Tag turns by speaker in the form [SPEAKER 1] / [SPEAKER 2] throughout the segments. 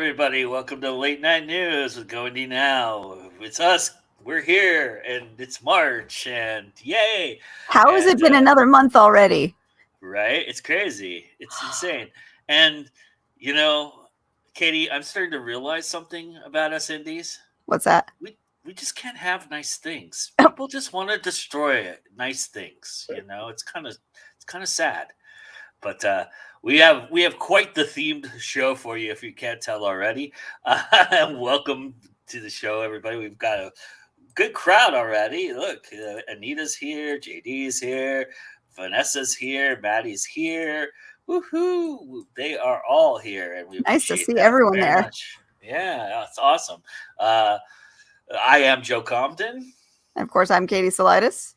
[SPEAKER 1] everybody. Welcome to Late Night News with Going D Now. It's us. We're here, and it's March, and yay!
[SPEAKER 2] How has it
[SPEAKER 1] And
[SPEAKER 2] been another month already?
[SPEAKER 1] right? It's crazy. It's insane. And you know, Katie, I'm starting to realize something about us indies.
[SPEAKER 2] What's that?
[SPEAKER 1] We just can't have nice things. People just want to destroy nice things. It's kind of sad. But we have quite the themed show for you if you can't tell already. Welcome to the show, everybody. We've got a good crowd already. Look, Anita's here, JD's here, Vanessa's here, Maddie's here. Woohoo! They are all here, and we
[SPEAKER 2] Nice to
[SPEAKER 1] appreciate
[SPEAKER 2] see
[SPEAKER 1] that
[SPEAKER 2] everyone
[SPEAKER 1] very
[SPEAKER 2] there.
[SPEAKER 1] much. Yeah, that's awesome. I am Joe Compton.
[SPEAKER 2] And of course, I'm Katie Salidas.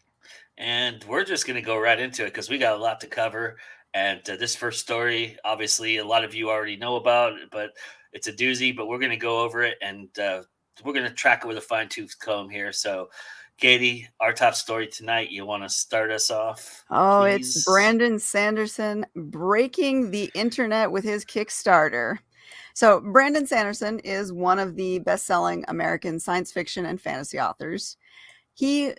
[SPEAKER 1] And we're just going to go right into it because we got a lot to cover. And this first story, obviously, a lot of you already know about it, but it's a doozy. But we're going to go over it, and we're going to track it with a fine-tooth comb here. So, Katie, our top story tonight, you want to start us off?
[SPEAKER 2] Oh,
[SPEAKER 1] please?
[SPEAKER 2] It's Brandon Sanderson breaking the internet with his Kickstarter. So, Brandon Sanderson is one of the best-selling American science fiction and fantasy authors. He,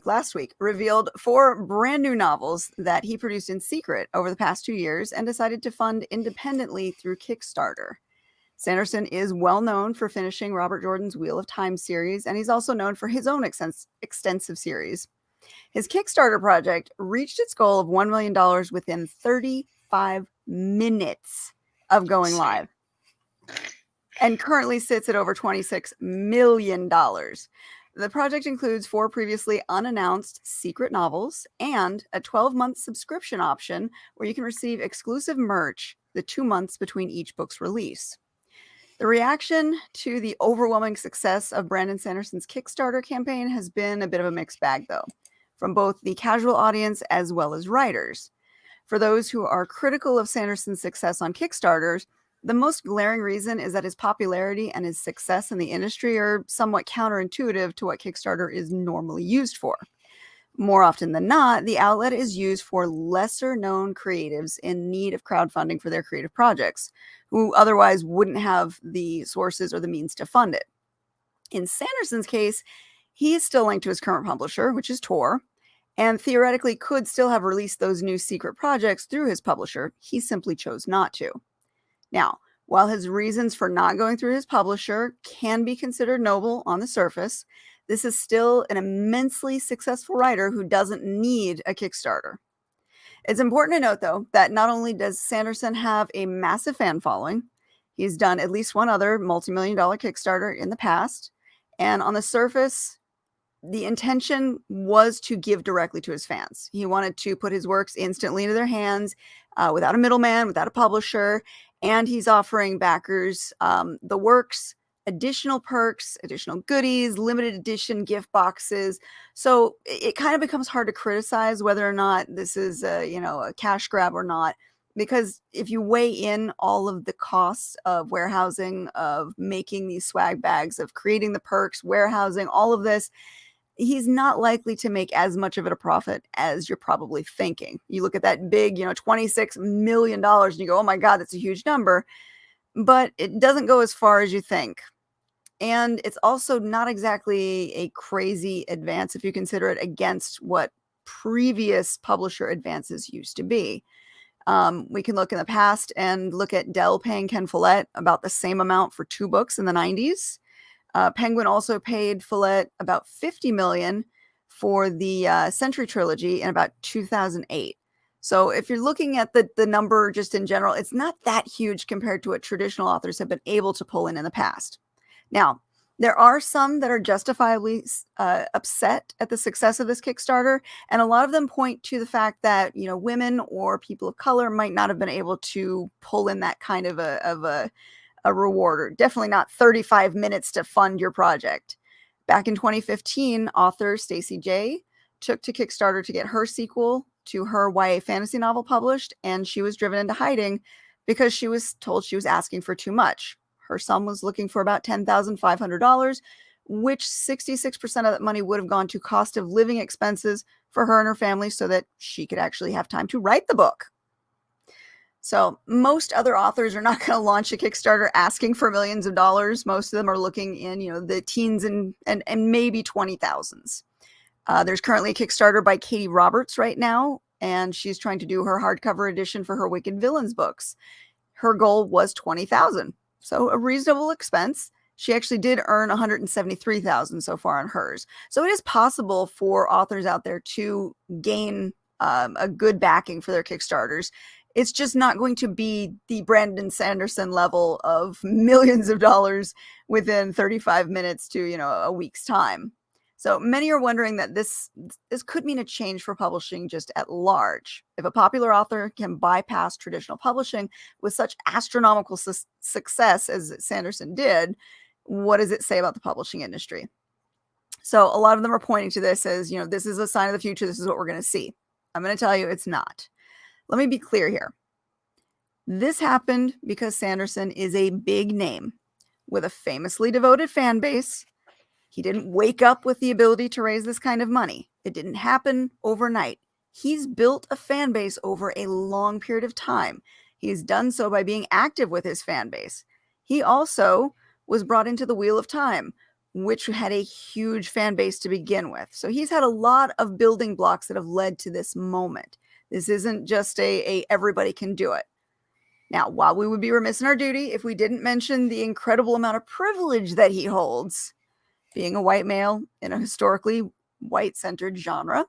[SPEAKER 2] last week, revealed 4 brand new novels that he produced in secret over the past 2 years and decided to fund independently through Kickstarter. Sanderson is well known for finishing Robert Jordan's Wheel of Time series, and he's also known for his own extensive series. His Kickstarter project reached its goal of $1 million within 35 minutes of going live, and currently sits at over $26 million. The project includes 4 previously unannounced secret novels and a 12-month subscription option where you can receive exclusive merch the 2 months between each book's release. The reaction to the overwhelming success of Brandon Sanderson's Kickstarter campaign has been a bit of a mixed bag, though, from both the casual audience as well as writers. For those who are critical of Sanderson's success on Kickstarters, the most glaring reason is that his popularity and his success in the industry are somewhat counterintuitive to what Kickstarter is normally used for. More often than not, the outlet is used for lesser-known creatives in need of crowdfunding for their creative projects, who otherwise wouldn't have the sources or the means to fund it. In Sanderson's case, he is still linked to his current publisher, which is Tor, and theoretically could still have released those new secret projects through his publisher. He simply chose not to. Now, while his reasons for not going through his publisher can be considered noble on the surface, this is still an immensely successful writer who doesn't need a Kickstarter. It's important to note, though, that not only does Sanderson have a massive fan following, he's done at least one other multi-million-dollar Kickstarter in the past, and on the surface, the intention was to give directly to his fans. He wanted to put his works instantly into their hands without a middleman, without a publisher, and he's offering backers the works, additional perks, additional goodies, limited edition gift boxes. So it kind of becomes hard to criticize whether or not this is a cash grab or not, because if you weigh in all of the costs of warehousing, of making these swag bags, of creating the perks, warehousing, all of this, he's not likely to make as much of it a profit as you're probably thinking. You look at that big, $26 million and you go, oh my God, that's a huge number. But it doesn't go as far as you think. And it's also not exactly a crazy advance if you consider it against what previous publisher advances used to be. We can look in the past and look at Dell paying Ken Follett about the same amount for 2 books in the 90s. Penguin also paid Follett about $50 million for the Century Trilogy in about 2008. So if you're looking at the number just in general, it's not that huge compared to what traditional authors have been able to pull in the past. Now, there are some that are justifiably upset at the success of this Kickstarter, and a lot of them point to the fact that women or people of color might not have been able to pull in that kind of a reward, or definitely not 35 minutes to fund your project. Back in 2015, author Stacey J took to Kickstarter to get her sequel to her YA fantasy novel published, and she was driven into hiding because she was told she was asking for too much. Her son was looking for about $10,500, which 66% of that money would have gone to cost of living expenses for her and her family so that she could actually have time to write the book. So most other authors are not going to launch a Kickstarter asking for millions of dollars. Most of them are looking in, the teens and maybe 20,000s. There's currently a Kickstarter by Katie Roberts right now, and she's trying to do her hardcover edition for her Wicked Villains books. Her goal was 20,000, so a reasonable expense. She actually did earn 173,000 so far on hers. So it is possible for authors out there to gain a good backing for their Kickstarters. It's just not going to be the Brandon Sanderson level of millions of dollars within 35 minutes to, a week's time. So many are wondering that this could mean a change for publishing just at large. If a popular author can bypass traditional publishing with such astronomical success as Sanderson did, what does it say about the publishing industry? So a lot of them are pointing to this as, this is a sign of the future. This is what we're going to see. I'm going to tell you it's not. Let me be clear here. This happened because Sanderson is a big name with a famously devoted fan base. He didn't wake up with the ability to raise this kind of money. It didn't happen overnight. He's built a fan base over a long period of time. He's done so by being active with his fan base. He also was brought into the Wheel of Time, which had a huge fan base to begin with. So he's had a lot of building blocks that have led to this moment. This isn't just a everybody can do it. Now, while we would be remiss in our duty if we didn't mention the incredible amount of privilege that he holds, being a white male in a historically white-centered genre,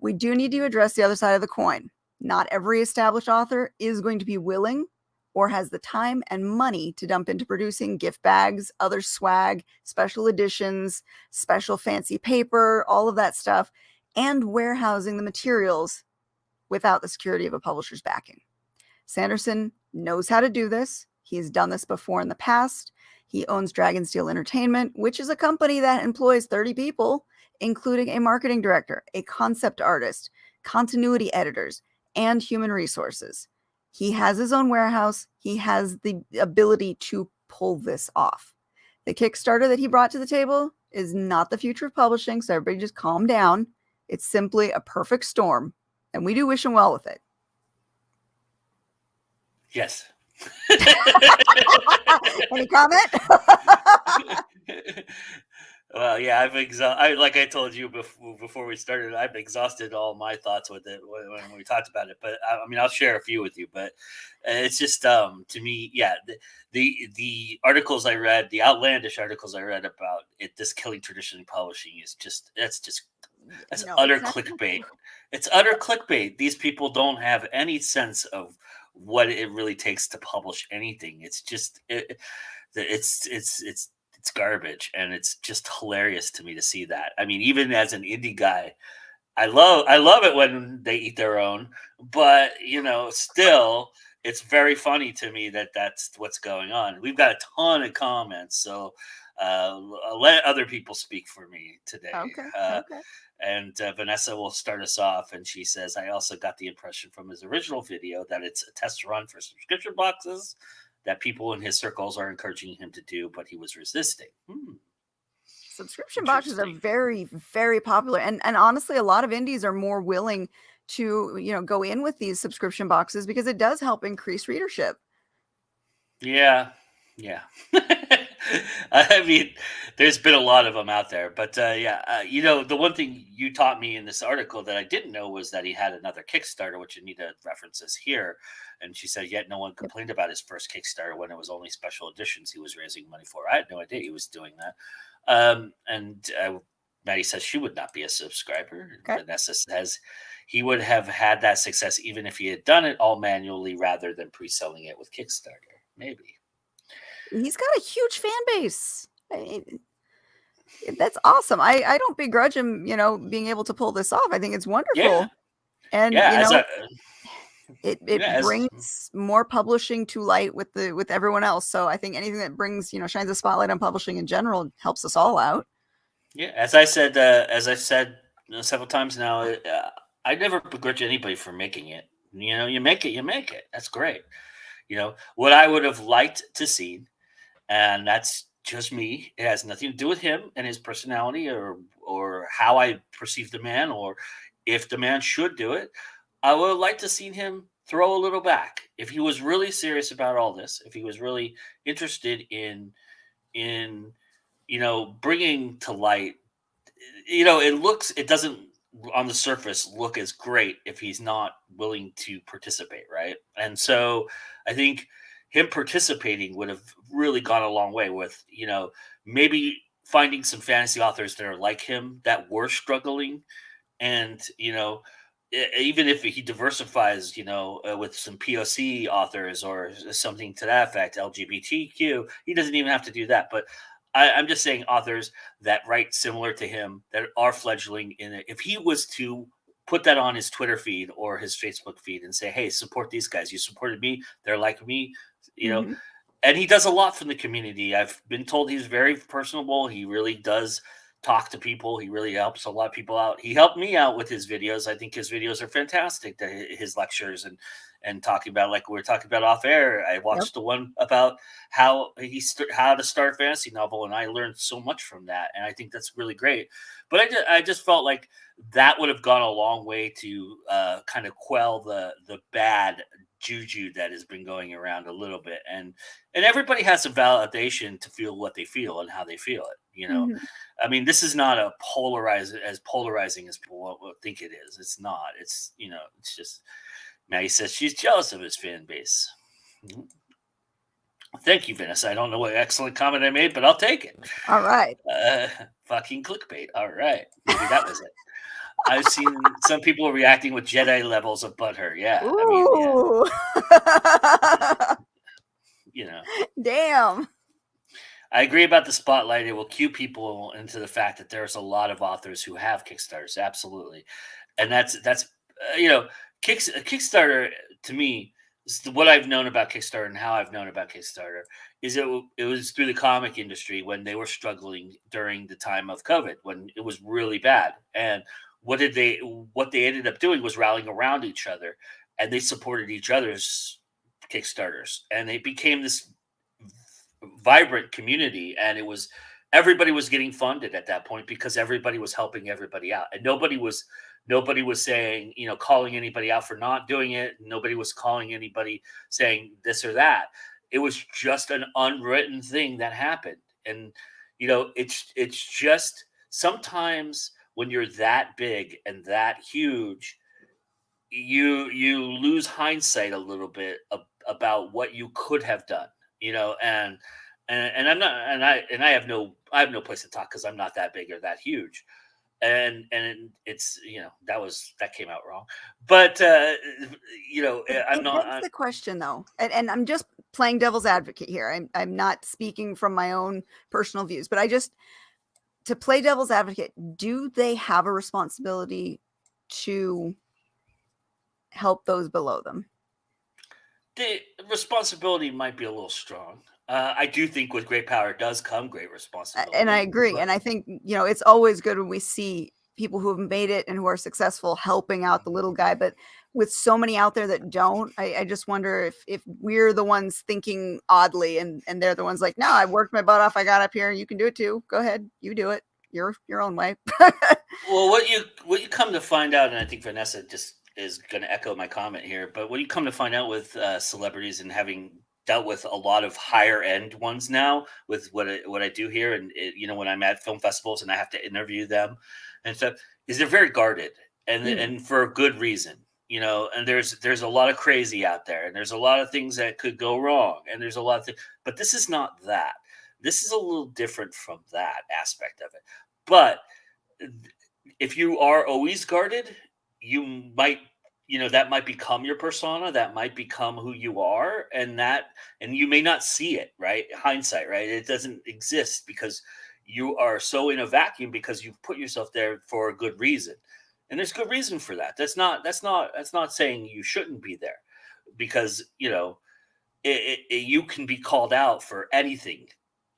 [SPEAKER 2] we do need to address the other side of the coin. Not every established author is going to be willing or has the time and money to dump into producing gift bags, other swag, special editions, special fancy paper, all of that stuff, and warehousing the materials without the security of a publisher's backing. Sanderson knows how to do this. He has done this before in the past. He owns Dragonsteel Entertainment, which is a company that employs 30 people, including a marketing director, a concept artist, continuity editors, and human resources. He has his own warehouse. He has the ability to pull this off. The Kickstarter that he brought to the table is not the future of publishing, so everybody just calm down. It's simply a perfect storm, and we do wish him well with it.
[SPEAKER 1] Yes.
[SPEAKER 2] Any comment?
[SPEAKER 1] Well, yeah, like I told you before we started, I've exhausted all my thoughts with it when we talked about it. But I'll share a few with you. But it's just to me, yeah, the articles I read, the outlandish articles I read about it, this killing traditional publishing is that's utter clickbait. It's utter clickbait. These people don't have any sense of what it really takes to publish anything. It's just it's garbage, and it's just hilarious to me to see that. I mean, even as an indie guy, I love it when they eat their own, but still it's very funny to me that that's what's going on. We've got a ton of comments, so I'll let other people speak for me today.
[SPEAKER 2] Okay.
[SPEAKER 1] And Vanessa will start us off, and she says, I also got the impression from his original video that it's a test run for subscription boxes that people in his circles are encouraging him to do, but he was resisting.
[SPEAKER 2] Subscription boxes are very, very popular. And honestly, a lot of indies are more willing to, go in with these subscription boxes because it does help increase readership.
[SPEAKER 1] Yeah. I mean, there's been a lot of them out there, but the one thing you taught me in this article that I didn't know was that he had another Kickstarter, which Anita references here. And she said, yet no one complained about his first Kickstarter when it was only special editions he was raising money for. I had no idea he was doing that. Maddie says she would not be a subscriber. Okay. Vanessa says he would have had that success even if he had done it all manually rather than pre-selling it with Kickstarter. Maybe.
[SPEAKER 2] He's got a huge fan base. That's awesome. I don't begrudge him, being able to pull this off. I think it's wonderful.
[SPEAKER 1] Yeah.
[SPEAKER 2] And it brings more publishing to light with everyone else. So I think anything that brings, shines a spotlight on publishing in general helps us all out. Yeah,
[SPEAKER 1] as I said several times now, I never begrudge anybody for making it. You make it. That's great. What I would have liked to see, and that's just me. It has nothing to do with him and his personality or how I perceive the man or if the man should do it. I would have liked to see him throw a little back. If he was really serious about all this, if he was really interested in bringing to light, it doesn't on the surface look as great if he's not willing to participate, right? And so I think him participating would have really gone a long way with, maybe finding some fantasy authors that are like him that were struggling, and even if he diversifies, with some POC authors or something to that effect, LGBTQ, he doesn't even have to do that. But I'm just saying authors that write similar to him that are fledgling in it. If he was to put that on his Twitter feed or his Facebook feed and say, "Hey, support these guys. You supported me. They're like me," you know.
[SPEAKER 2] Mhm.
[SPEAKER 1] And he does a lot from the community. I've been told he's very personable. He really does talk to people. He really helps a lot of people out. He helped me out with his videos. I think his videos are fantastic. His lectures and talking about, like we were talking about off air. I
[SPEAKER 2] Yep.
[SPEAKER 1] watched the one about how how to start a fantasy novel, and I learned so much from that. And I think that's really great. But I just felt like that would have gone a long way to kind of quell the bad juju that has been going around a little bit. And everybody has a validation to feel what they feel and how they feel it.
[SPEAKER 2] Mhm.
[SPEAKER 1] I mean, this is not polarizing as people will think it is. It's not. It's just Maggie says she's jealous of his fan base. Mhm. Thank you, Vanessa. I don't know what excellent comment I made, but I'll take it.
[SPEAKER 2] All right.
[SPEAKER 1] Fucking clickbait. All right. Maybe that was it. I've seen some people reacting with Jedi levels of butthurt. Yeah. I mean, yeah,
[SPEAKER 2] Ooh.
[SPEAKER 1] you know.
[SPEAKER 2] Damn.
[SPEAKER 1] I agree about the spotlight. It will cue people into the fact that there's a lot of authors who have Kickstarters. Absolutely. And that's Kickstarter to me, what I've known about Kickstarter and how I've known about Kickstarter is it was through the comic industry when they were struggling during the time of COVID, when it was really bad. And what they ended up doing was rallying around each other, and they supported each other's Kickstarters, and it became this vibrant community. And everybody was getting funded at that point because everybody was helping everybody out, and nobody was saying, calling anybody out for not doing it. Nobody was calling anybody saying this or that. It was just an unwritten thing that happened. And it's just sometimes when you're that big and that huge, you lose hindsight a little bit about what you could have done, and I'm not, and I have no place to talk because I'm not that big or that huge. And it's, that came out wrong. But I'm
[SPEAKER 2] It
[SPEAKER 1] not
[SPEAKER 2] begs the question, though, and I'm just playing devil's advocate here. I'm not speaking from my own personal views, but to play devil's advocate, do they have a responsibility to help those below them?
[SPEAKER 1] the responsibility might be a little strong. I do think with great power does come great responsibility.
[SPEAKER 2] And I agree.
[SPEAKER 1] But
[SPEAKER 2] And I think, it's always good when we see people who have made it and who are successful helping out the little guy. But with so many out there that don't, I just wonder if we're the ones thinking oddly and they're the ones like, no, I worked my butt off. I got up here. You can do it too. Go ahead. You do it your own way.
[SPEAKER 1] well, what you come to find out, and I think Vanessa just is going to echo my comment here, but what you come to find out with celebrities and having dealt with a lot of higher end ones now, with what I do here, and when I'm at film festivals and I have to interview them and stuff, is they're very guarded, and for a good reason. And there's a lot of crazy out there, and there's a lot of things that could go wrong, and there's a lot of things, but this is not that. This is a little different from that aspect of it. But if you are always guarded, you might, that might become your persona, that might become who you are, and you may not see it, right? Hindsight, right? It doesn't exist because you are so in a vacuum because you've put yourself there for a good reason. And there's good reason for that. That's not saying you shouldn't be there, because you can be called out for anything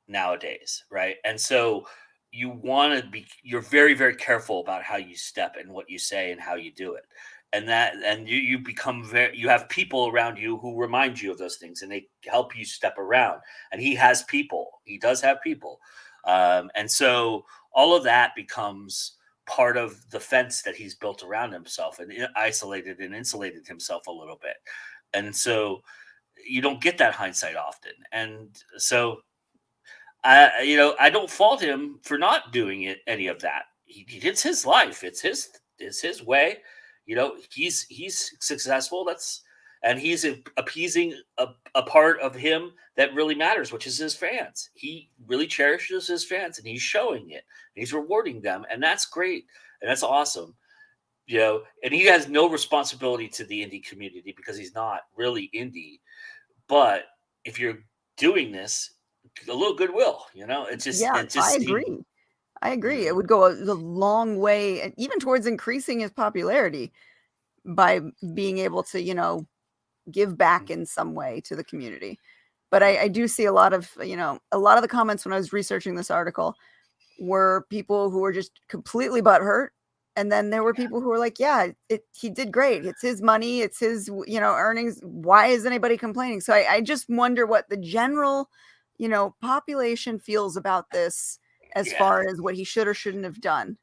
[SPEAKER 1] nowadays, right? And so you're very, very careful about how you step and what you say and how you do it. And you become you have people around you who remind you of those things, and they help you step around. And he does have people. And so all of that becomes part of the fence that he's built around himself and isolated and insulated himself a little bit. And so you don't get that hindsight often. And so I don't fault him for not doing any of that. It's his life. It's his way. He's successful. And he's appeasing a part of him that really matters, which is his fans. He really cherishes his fans, and he's showing it. He's rewarding them, and that's great, and that's awesome. And he has no responsibility to the indie community because he's not really indie. But if you're doing this, a little goodwill, it's just,
[SPEAKER 2] I agree. I agree. It would go a long way, even towards increasing his popularity by being able to, give back in some way to the community. But I do see a lot of the comments when I was researching this article were people who were just completely butthurt. And then there were people who were like, yeah, he did great. It's his money. It's his, earnings. Why is anybody complaining? So I just wonder what the general, population feels about this as far as what he should or shouldn't have done.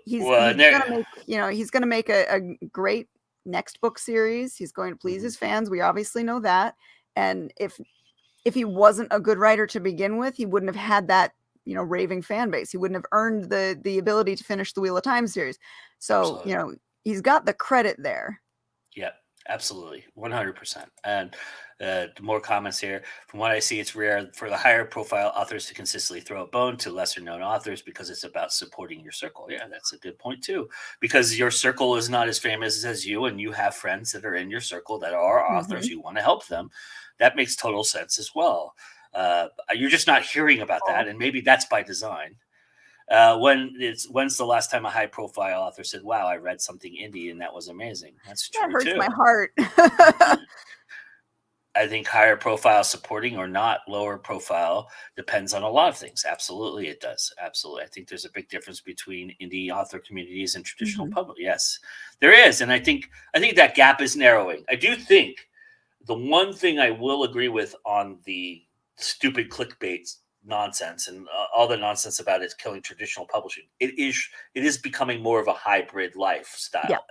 [SPEAKER 2] He's going to make a great next book series. He's going to please his fans. We obviously know that. And if he wasn't a good writer to begin with, he wouldn't have had that, raving fan base. He wouldn't have earned the ability to finish the Wheel of Time series. So, absolutely. He's got the credit there.
[SPEAKER 1] Yep, absolutely. 100%. And more comments here. From what I see, it's rare for the higher profile authors to consistently throw a bone to lesser known authors because it's about supporting your circle. Yeah, that's a good point too. Because your circle is not as famous as you, and you have friends that are in your circle that are authors. You want to help them. That makes total sense as well. You're just not hearing about that, and maybe that's by design. When's the last time a high profile author said, wow, I read something indie and that was amazing? That's true.
[SPEAKER 2] That hurts
[SPEAKER 1] too.
[SPEAKER 2] My heart.
[SPEAKER 1] I think higher profile supporting or not lower profile depends on a lot of things. Absolutely, it does. Absolutely. I think there's a big difference between indie author communities and traditional public. Yes, there is. And I think that gap is narrowing. I do think the one thing I will agree with on the stupid clickbait nonsense and all the nonsense about it's killing traditional publishing. It is becoming more of a hybrid lifestyle,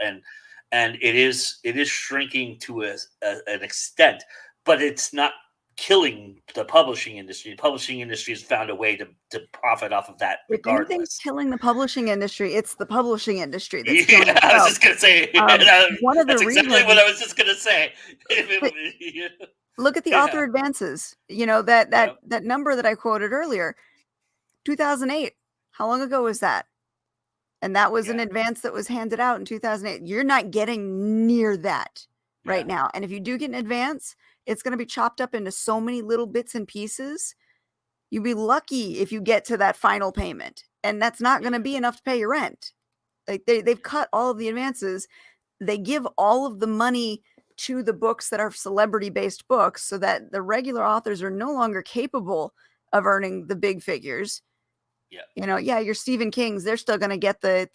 [SPEAKER 1] and it is shrinking to an extent, but it's not killing the publishing industry. The publishing industry has found a way to profit off of that regardless.
[SPEAKER 2] If anything's killing the publishing industry, it's the publishing industry that's killing
[SPEAKER 1] itself. I was just going to say, that's exactly what I was just going to say.
[SPEAKER 2] Look at the author advances. That number that I quoted earlier, 2008. How long ago was that? And that was an advance that was handed out in 2008. You're not getting near that right now. And if you do get an advance, it's going to be chopped up into so many little bits and pieces. You'd be lucky if you get to that final payment. And that's not going to be enough to pay your rent. Like they've cut all of the advances. They give all of the money to the books that are celebrity-based books so that the regular authors are no longer capable of earning the big figures. Your Stephen Kings, they're still going to get the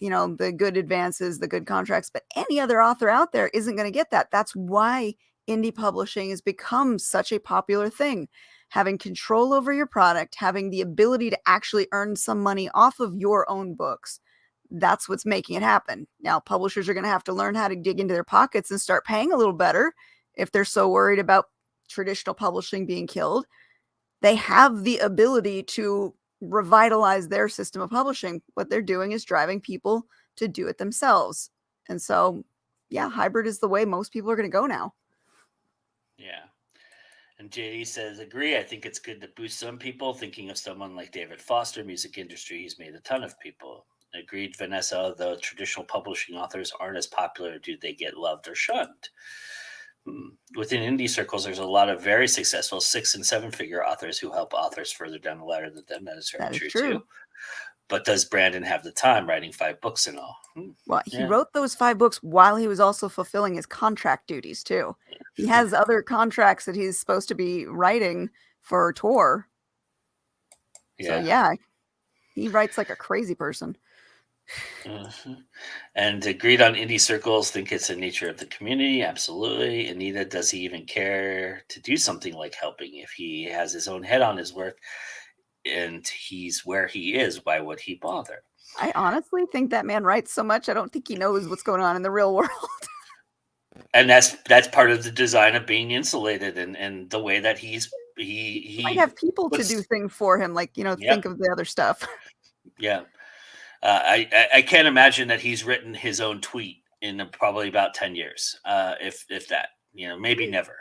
[SPEAKER 2] good advances, the good contracts, but any other author out there isn't going to get that. That's why indie publishing has become such a popular thing. Having control over your product, having the ability to actually earn some money off of your own books. That's what's making it happen. Now, publishers are going to have to learn how to dig into their pockets and start paying a little better if they're so worried about traditional publishing being killed. They have the ability to revitalize their system of publishing. What they're doing is driving people to do it themselves. And so, hybrid is the way most people are going to go now.
[SPEAKER 1] Yeah. And JD says, agree. I think it's good to boost some people. Thinking of someone like David Foster, music industry, he's made a ton of people. Agreed, Vanessa, though traditional publishing authors aren't as popular, do they get loved or shunned? Within indie circles, there's a lot of very successful 6- and 7-figure authors who help authors further down the ladder than them. That is very true too. But does Brandon have the time writing 5 books and all?
[SPEAKER 2] Well, he wrote those 5 books while he was also fulfilling his contract duties too. He has other contracts that he's supposed to be writing for tour. So he writes like a crazy person.
[SPEAKER 1] And agreed on indie circles, think it's the nature of the community. Absolutely. Anita, does he even care to do something like helping if he has his own head on his work? and he's where he is. Why would he bother?
[SPEAKER 2] I honestly think that man writes so much, I don't think he knows what's going on in the real world.
[SPEAKER 1] And that's part of the design of being insulated, and the way that he
[SPEAKER 2] Might have people to
[SPEAKER 1] puts.
[SPEAKER 2] do things for him, like,
[SPEAKER 1] Yep.
[SPEAKER 2] think of the other stuff.
[SPEAKER 1] Yeah. I can't imagine that he's written his own tweet in probably about 10 years, if that, maybe never.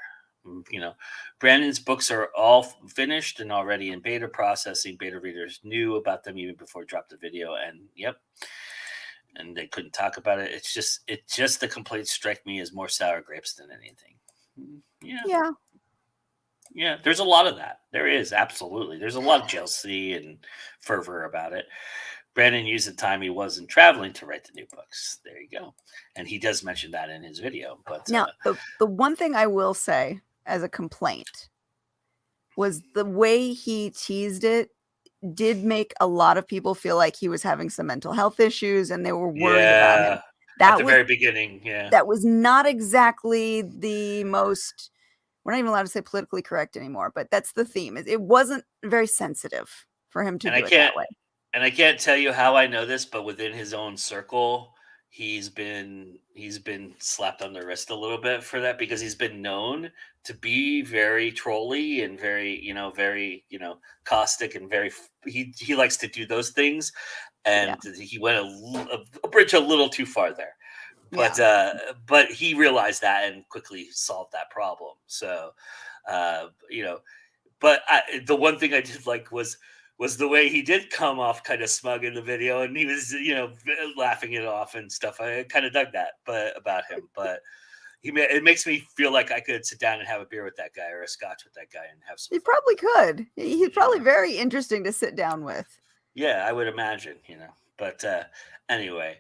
[SPEAKER 1] Brandon's books are all finished and already in beta processing. Beta readers knew about them even before it dropped the video, and and they couldn't talk about it. It's just the complaints strike me as more sour grapes than anything. Yeah, there's a lot of that. There is, absolutely. There's a lot of jealousy and fervor about it. Brandon used the time he wasn't traveling to write the new books. There you go. And he does mention that in his video. But
[SPEAKER 2] Now, the one thing I will say as a complaint was the way he teased it did make a lot of people feel like he was having some mental health issues and they were worried about him.
[SPEAKER 1] At the very beginning,
[SPEAKER 2] that was not exactly the most, we're not even allowed to say politically correct anymore, but that's the theme. It wasn't very sensitive for him to do it that way.
[SPEAKER 1] And I can't tell you how I know this, but within his own circle, he's been slapped on the wrist a little bit for that, because he's been known to be very trolly and very, very, caustic, and very, he likes to do those things. And he went a bridge a little too far there. But he realized that and quickly solved that problem. So, but the one thing I did like was the way he did come off kind of smug in the video, and he was, laughing it off and stuff. I kind of dug that, about him. But it makes me feel like I could sit down and have a beer with that guy, or a scotch with that guy, and have some.
[SPEAKER 2] You probably could. He's probably very interesting to sit down with.
[SPEAKER 1] Yeah, I would imagine, But anyway,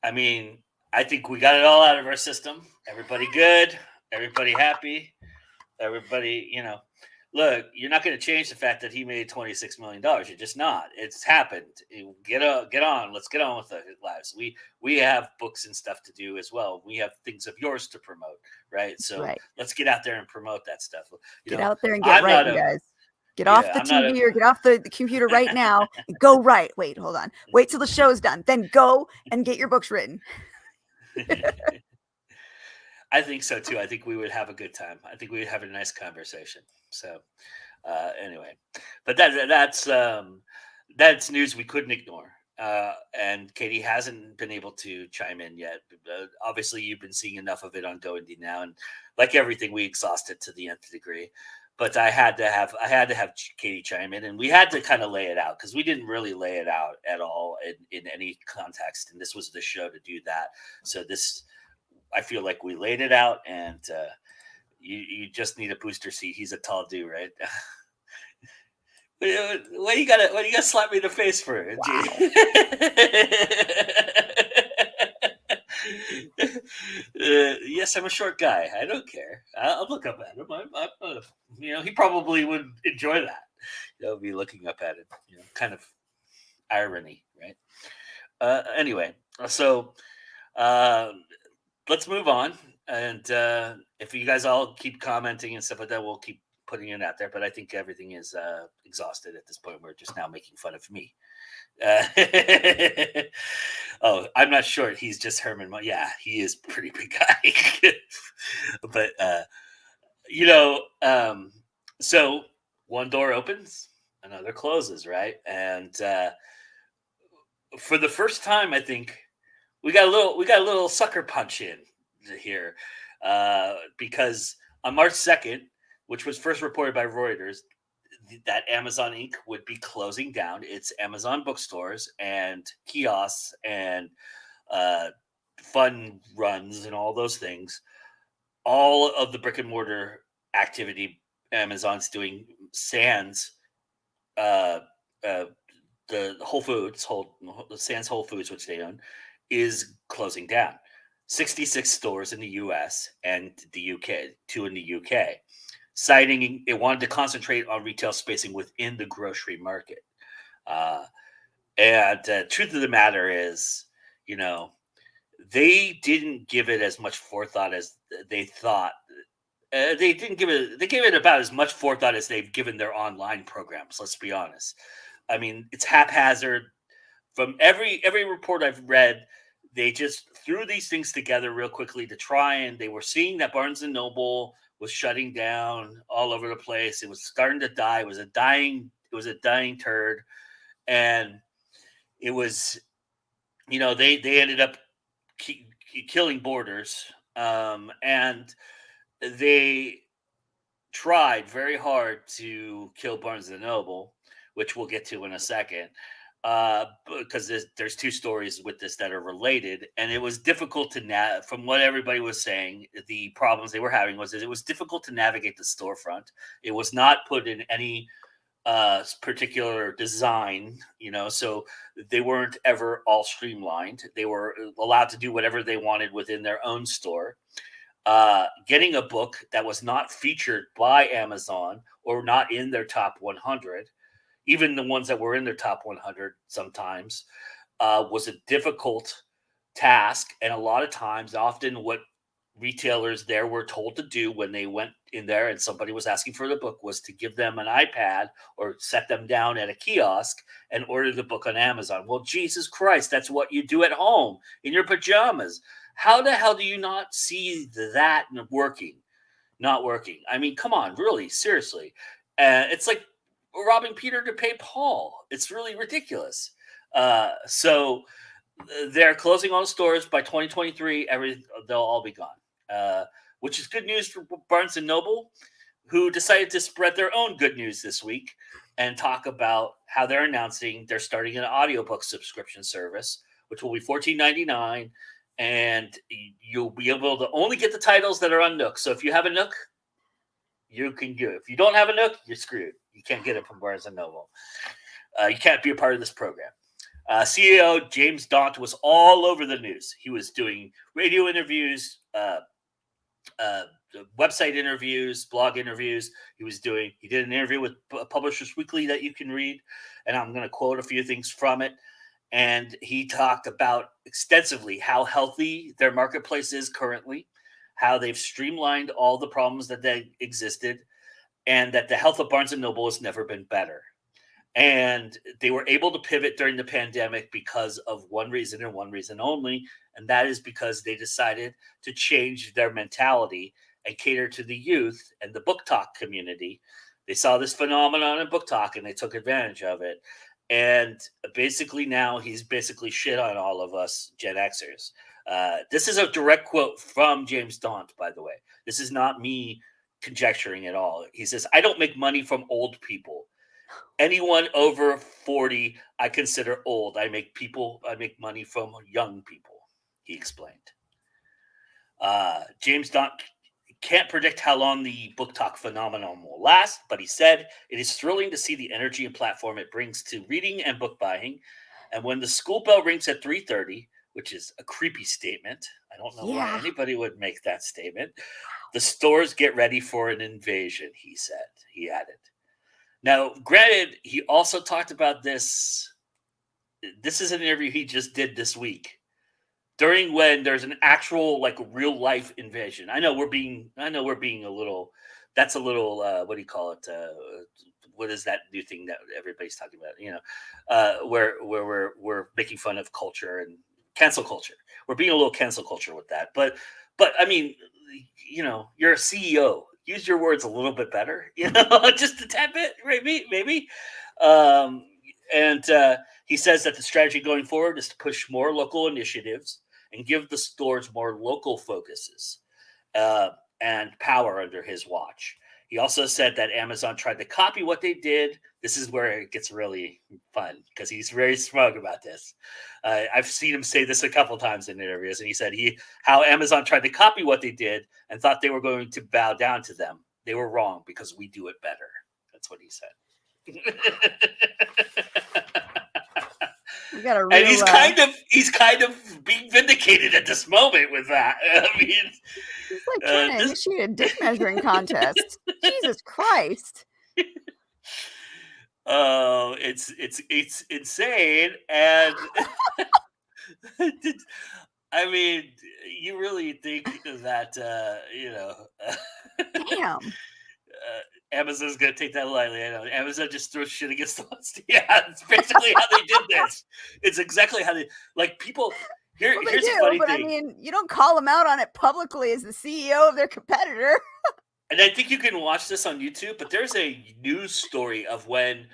[SPEAKER 1] I mean, I think we got it all out of our system. Everybody good. Everybody happy. Everybody, look, you're not going to change the fact that he made $26 million. You're just not. It's happened. Get on. Let's get on with our lives. We have books and stuff to do as well. We have things of yours to promote, right? So let's get out there and promote that stuff.
[SPEAKER 2] Get out there and get writing, guys. Get off the TV or get off the computer right now and go write. Wait, hold on. Wait till the show's done. Then go and get your books written.
[SPEAKER 1] I think so too. I think we would have a good time. I think we would have a nice conversation. So anyway, but that's news we couldn't ignore. And Katie hasn't been able to chime in yet. Obviously, you've been seeing enough of it on Go Indie now, and like everything, we exhausted to the nth degree. But I had to have Katie chime in, and we had to kind of lay it out, because we didn't really lay it out at all in any context, and this was the show to do that. So I feel like we laid it out, and you just need a booster seat. He's a tall dude, right? What you gotta slap me in the face for?
[SPEAKER 2] Wow.
[SPEAKER 1] Yes, I'm a short guy. I don't care. I'll look up at him. He probably would enjoy that. Be looking up at him. Kind of irony, right? Anyway, so let's move on. And if you guys all keep commenting and stuff like that, we'll keep putting it out there. But I think everything is exhausted at this point. We're just now making fun of me. Oh, I'm not short. He's just Herman. Yeah, he is a pretty big guy. But so one door opens, another closes, right? And for the first time, I think we got a little sucker punch in here, because on March 2nd, which was first reported by Reuters, that Amazon Inc. would be closing down its Amazon bookstores and kiosks and fun runs and all those things. All of the brick and mortar activity Amazon's doing, sans the Whole Foods, sans Whole Foods, which they own, is closing down. 66 stores in the U.S. and the UK, 2 in the UK, citing it wanted to concentrate on retail spacing within the grocery market. And the truth of the matter is, they didn't give it as much forethought as they thought They didn't give it. They gave it about as much forethought as they've given their online programs. Let's be honest. I mean, it's haphazard. From every report I've read, they just threw these things together real quickly to try, and they were seeing that Barnes and Noble was shutting down all over the place. It was starting to die. It was a dying turd, and it was, they ended up killing Borders, and they tried very hard to kill Barnes and Noble, which we'll get to in a second, because there's two stories with this that are related, and it was difficult to from what everybody was saying, the problems they were having was that it was difficult to navigate the storefront. It was not put in any particular design, so they weren't ever all streamlined. They were allowed to do whatever they wanted within their own store. Getting a book that was not featured by Amazon or not in their top 100, even the ones that were in their top 100 sometimes, was a difficult task. And a lot of times, often what retailers there were told to do when they went in there and somebody was asking for the book was to give them an iPad or set them down at a kiosk and order the book on Amazon. Well, Jesus Christ, that's what you do at home in your pajamas. How the hell do you not see that not working? I mean, come on, really, seriously. It's like robbing Peter to pay Paul. It's really ridiculous. So they're closing all the stores by 2023. They'll all be gone, which is good news for Barnes and Noble, who decided to spread their own good news this week and talk about how they're announcing they're starting an audiobook subscription service, which will be $14.99. And you'll be able to only get the titles that are on Nook. So if you have a Nook, you can get it. If you don't have a Nook, you're screwed. You can't get it from Barnes & Noble. You can't be a part of this program. CEO James Daunt was all over the news. He was doing radio interviews, website interviews, blog interviews. He did an interview with Publishers Weekly that you can read. And I'm going to quote a few things from it. And he talked about extensively how healthy their marketplace is currently, how they've streamlined all the problems that they existed, and that the health of Barnes & Noble has never been better. And they were able to pivot during the pandemic because of one reason and one reason only, and that is because they decided to change their mentality and cater to the youth and the book talk community. They saw this phenomenon in book talk, and they took advantage of it. And basically now he's basically shit on all of us Gen Xers. This is a direct quote from James Daunt, by the way. This is not me conjecturing at all. He says, "I don't make money from old people. Anyone over 40, I consider old. I make money from young people," he explained. James Daunt can't predict how long the book talk phenomenon will last, but he said it is thrilling to see the energy and platform it brings to reading and book buying. And when the school bell rings at 3:30, which is a creepy statement, I don't know why anybody would make that statement, the stores get ready for an invasion, he said. He added. Now, granted, he also talked about this. This is an interview he just did this week, during when there's an actual, like, real life invasion. I know we're being a little. That's a little. What do you call it? What is that new thing that everybody's talking about? Where we're making fun of culture and cancel culture. We're being a little cancel culture with that. But I mean, you're a CEO. Use your words a little bit better. Just a tad bit, maybe. And he says that the strategy going forward is to push more local initiatives and give the stores more local focuses and power under his watch. He also said that Amazon tried to copy what they did. This is where it gets really fun because he's very smug about this. I've seen him say this a couple times in interviews, and he said how Amazon tried to copy what they did and thought they were going to bow down to them. They were wrong because we do it better. That's what he said.
[SPEAKER 2] We got
[SPEAKER 1] and he's kind of being vindicated at this moment with that. I mean,
[SPEAKER 2] it's like trying to initiate a dick measuring contest. Jesus Christ!
[SPEAKER 1] Oh, it's insane, and I mean, you really think that
[SPEAKER 2] Damn.
[SPEAKER 1] Amazon's gonna take that lightly? I know Amazon just throws shit against the walls. Yeah, it's basically how they did this. It's exactly how they like people.
[SPEAKER 2] Well, they
[SPEAKER 1] Here's a
[SPEAKER 2] do,
[SPEAKER 1] funny
[SPEAKER 2] but I
[SPEAKER 1] thing,
[SPEAKER 2] mean, you don't call them out on it publicly as the CEO of their competitor.
[SPEAKER 1] and I think you can watch this on YouTube. But there's a news story of when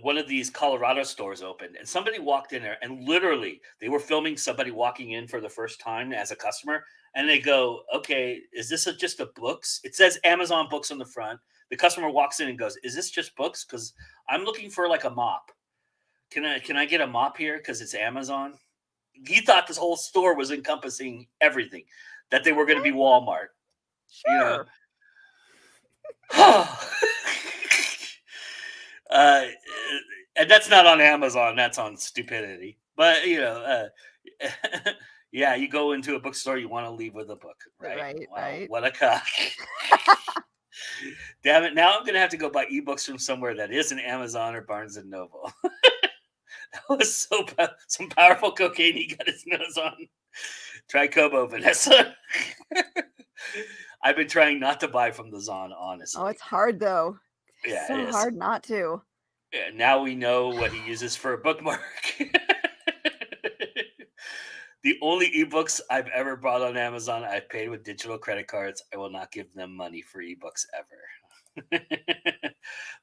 [SPEAKER 1] one of these Colorado stores opened, and somebody walked in there, and literally they were filming somebody walking in for the first time as a customer, and they go, "Okay, is this just a books?" It says Amazon Books on the front. The customer walks in and goes, "Is this just books? Because I'm looking for like a mop. Can I get a mop here? Because it's Amazon." He thought this whole store was encompassing everything, that they were going to be Walmart. You know,
[SPEAKER 2] Sure.
[SPEAKER 1] uh, and that's not on Amazon. That's on stupidity. But yeah, you go into a bookstore, you want to leave with a book, right?
[SPEAKER 2] Right,
[SPEAKER 1] Wow,
[SPEAKER 2] right.
[SPEAKER 1] what a cock! Damn it! Now I'm gonna have to go buy ebooks from somewhere that isn't Amazon or Barnes and Noble. That was some powerful cocaine he got his nose on. Try Kobo, Vanessa. I've been trying not to buy from the Zon,
[SPEAKER 2] Oh,
[SPEAKER 1] honestly.
[SPEAKER 2] it's hard though. It's
[SPEAKER 1] Yeah, it
[SPEAKER 2] so
[SPEAKER 1] is.
[SPEAKER 2] hard not to.
[SPEAKER 1] Yeah, now we know what he uses for a bookmark. The only ebooks I've ever bought on Amazon, I've paid with digital credit cards. I will not give them money for ebooks ever.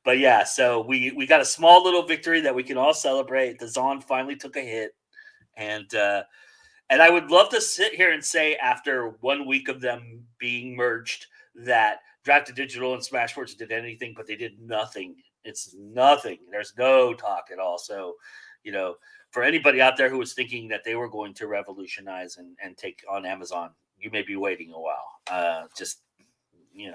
[SPEAKER 1] But yeah, so we got a small little victory that we can all celebrate. The Zon finally took a hit, and I would love to sit here and say after 1 week of them being merged that Drafted Digital and Smashwords did anything, but they did nothing. It's nothing. There's no talk at all. So, for anybody out there who was thinking that they were going to revolutionize and take on Amazon, you may be waiting a while. Yeah.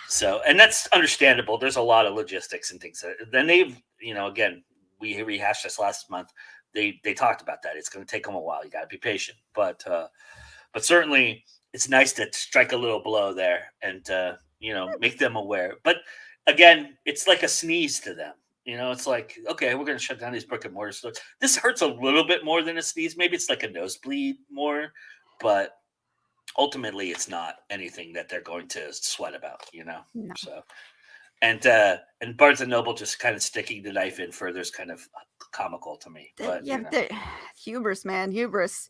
[SPEAKER 1] So, and that's understandable. There's a lot of logistics and things. Then they've, again, we rehashed this last month. They talked about that. It's going to take them a while. You got to be patient, but certainly it's nice to strike a little blow there and make them aware. But again, it's like a sneeze to them. It's like, okay, we're going to shut down these brick and mortar stores. This hurts a little bit more than a sneeze. Maybe it's like a nosebleed more, but ultimately it's not anything that they're going to sweat about.
[SPEAKER 2] No.
[SPEAKER 1] So and Barnes and Noble just kind of sticking the knife in further is kind of comical to me. But
[SPEAKER 2] Yeah, hubris, man, hubris.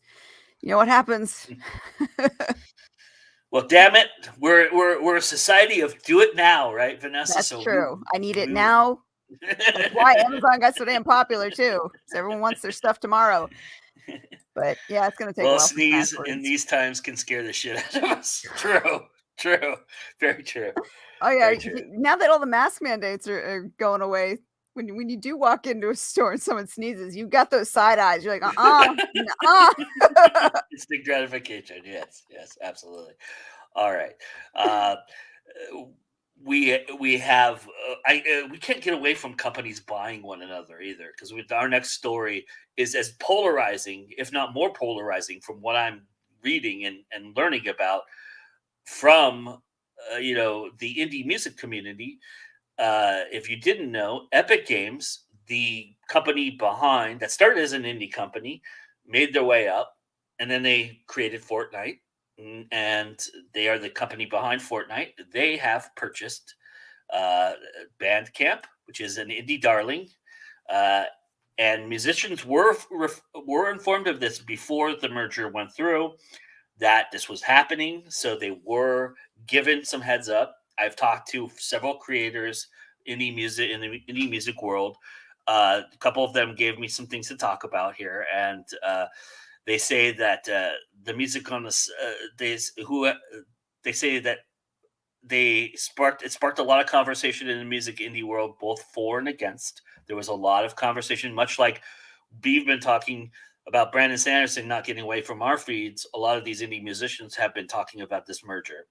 [SPEAKER 2] You know what happens?
[SPEAKER 1] well, damn it, we're a society of do it now, right, Vanessa?
[SPEAKER 2] That's
[SPEAKER 1] So
[SPEAKER 2] true. I need it
[SPEAKER 1] we
[SPEAKER 2] now. That's why Amazon got so damn popular too. Because everyone wants their stuff tomorrow. But yeah, it's gonna take a
[SPEAKER 1] well,
[SPEAKER 2] while.
[SPEAKER 1] sneeze in these times can scare the shit out of us. True, very true.
[SPEAKER 2] Oh yeah,
[SPEAKER 1] Very true.
[SPEAKER 2] now that all the mask mandates are going away, when you do walk into a store and someone sneezes, you've got those side eyes. You're like,
[SPEAKER 1] Instant gratification. Yes, absolutely. All right. Uh, we have we can't get away from companies buying one another either, because with our next story is as polarizing, if not more polarizing, from what I'm reading and learning about from the indie music community. If you didn't know, Epic Games, the company behind that started as an indie company, made their way up, and then they created Fortnite, and they are the company behind Fortnite. They have purchased uh, Bandcamp, which is an indie darling, uh, and musicians were informed of this before the merger went through, that this was happening, so they were given some heads up. I've talked to several creators in the indie music world. A couple of them gave me some things to talk about here, and they say that the music on this they say that it sparked a lot of conversation in the music indie world, both for and against. There was a lot of conversation, much like we've been talking about Brandon Sanderson not getting away from our feeds. A lot of these indie musicians have been talking about this merger.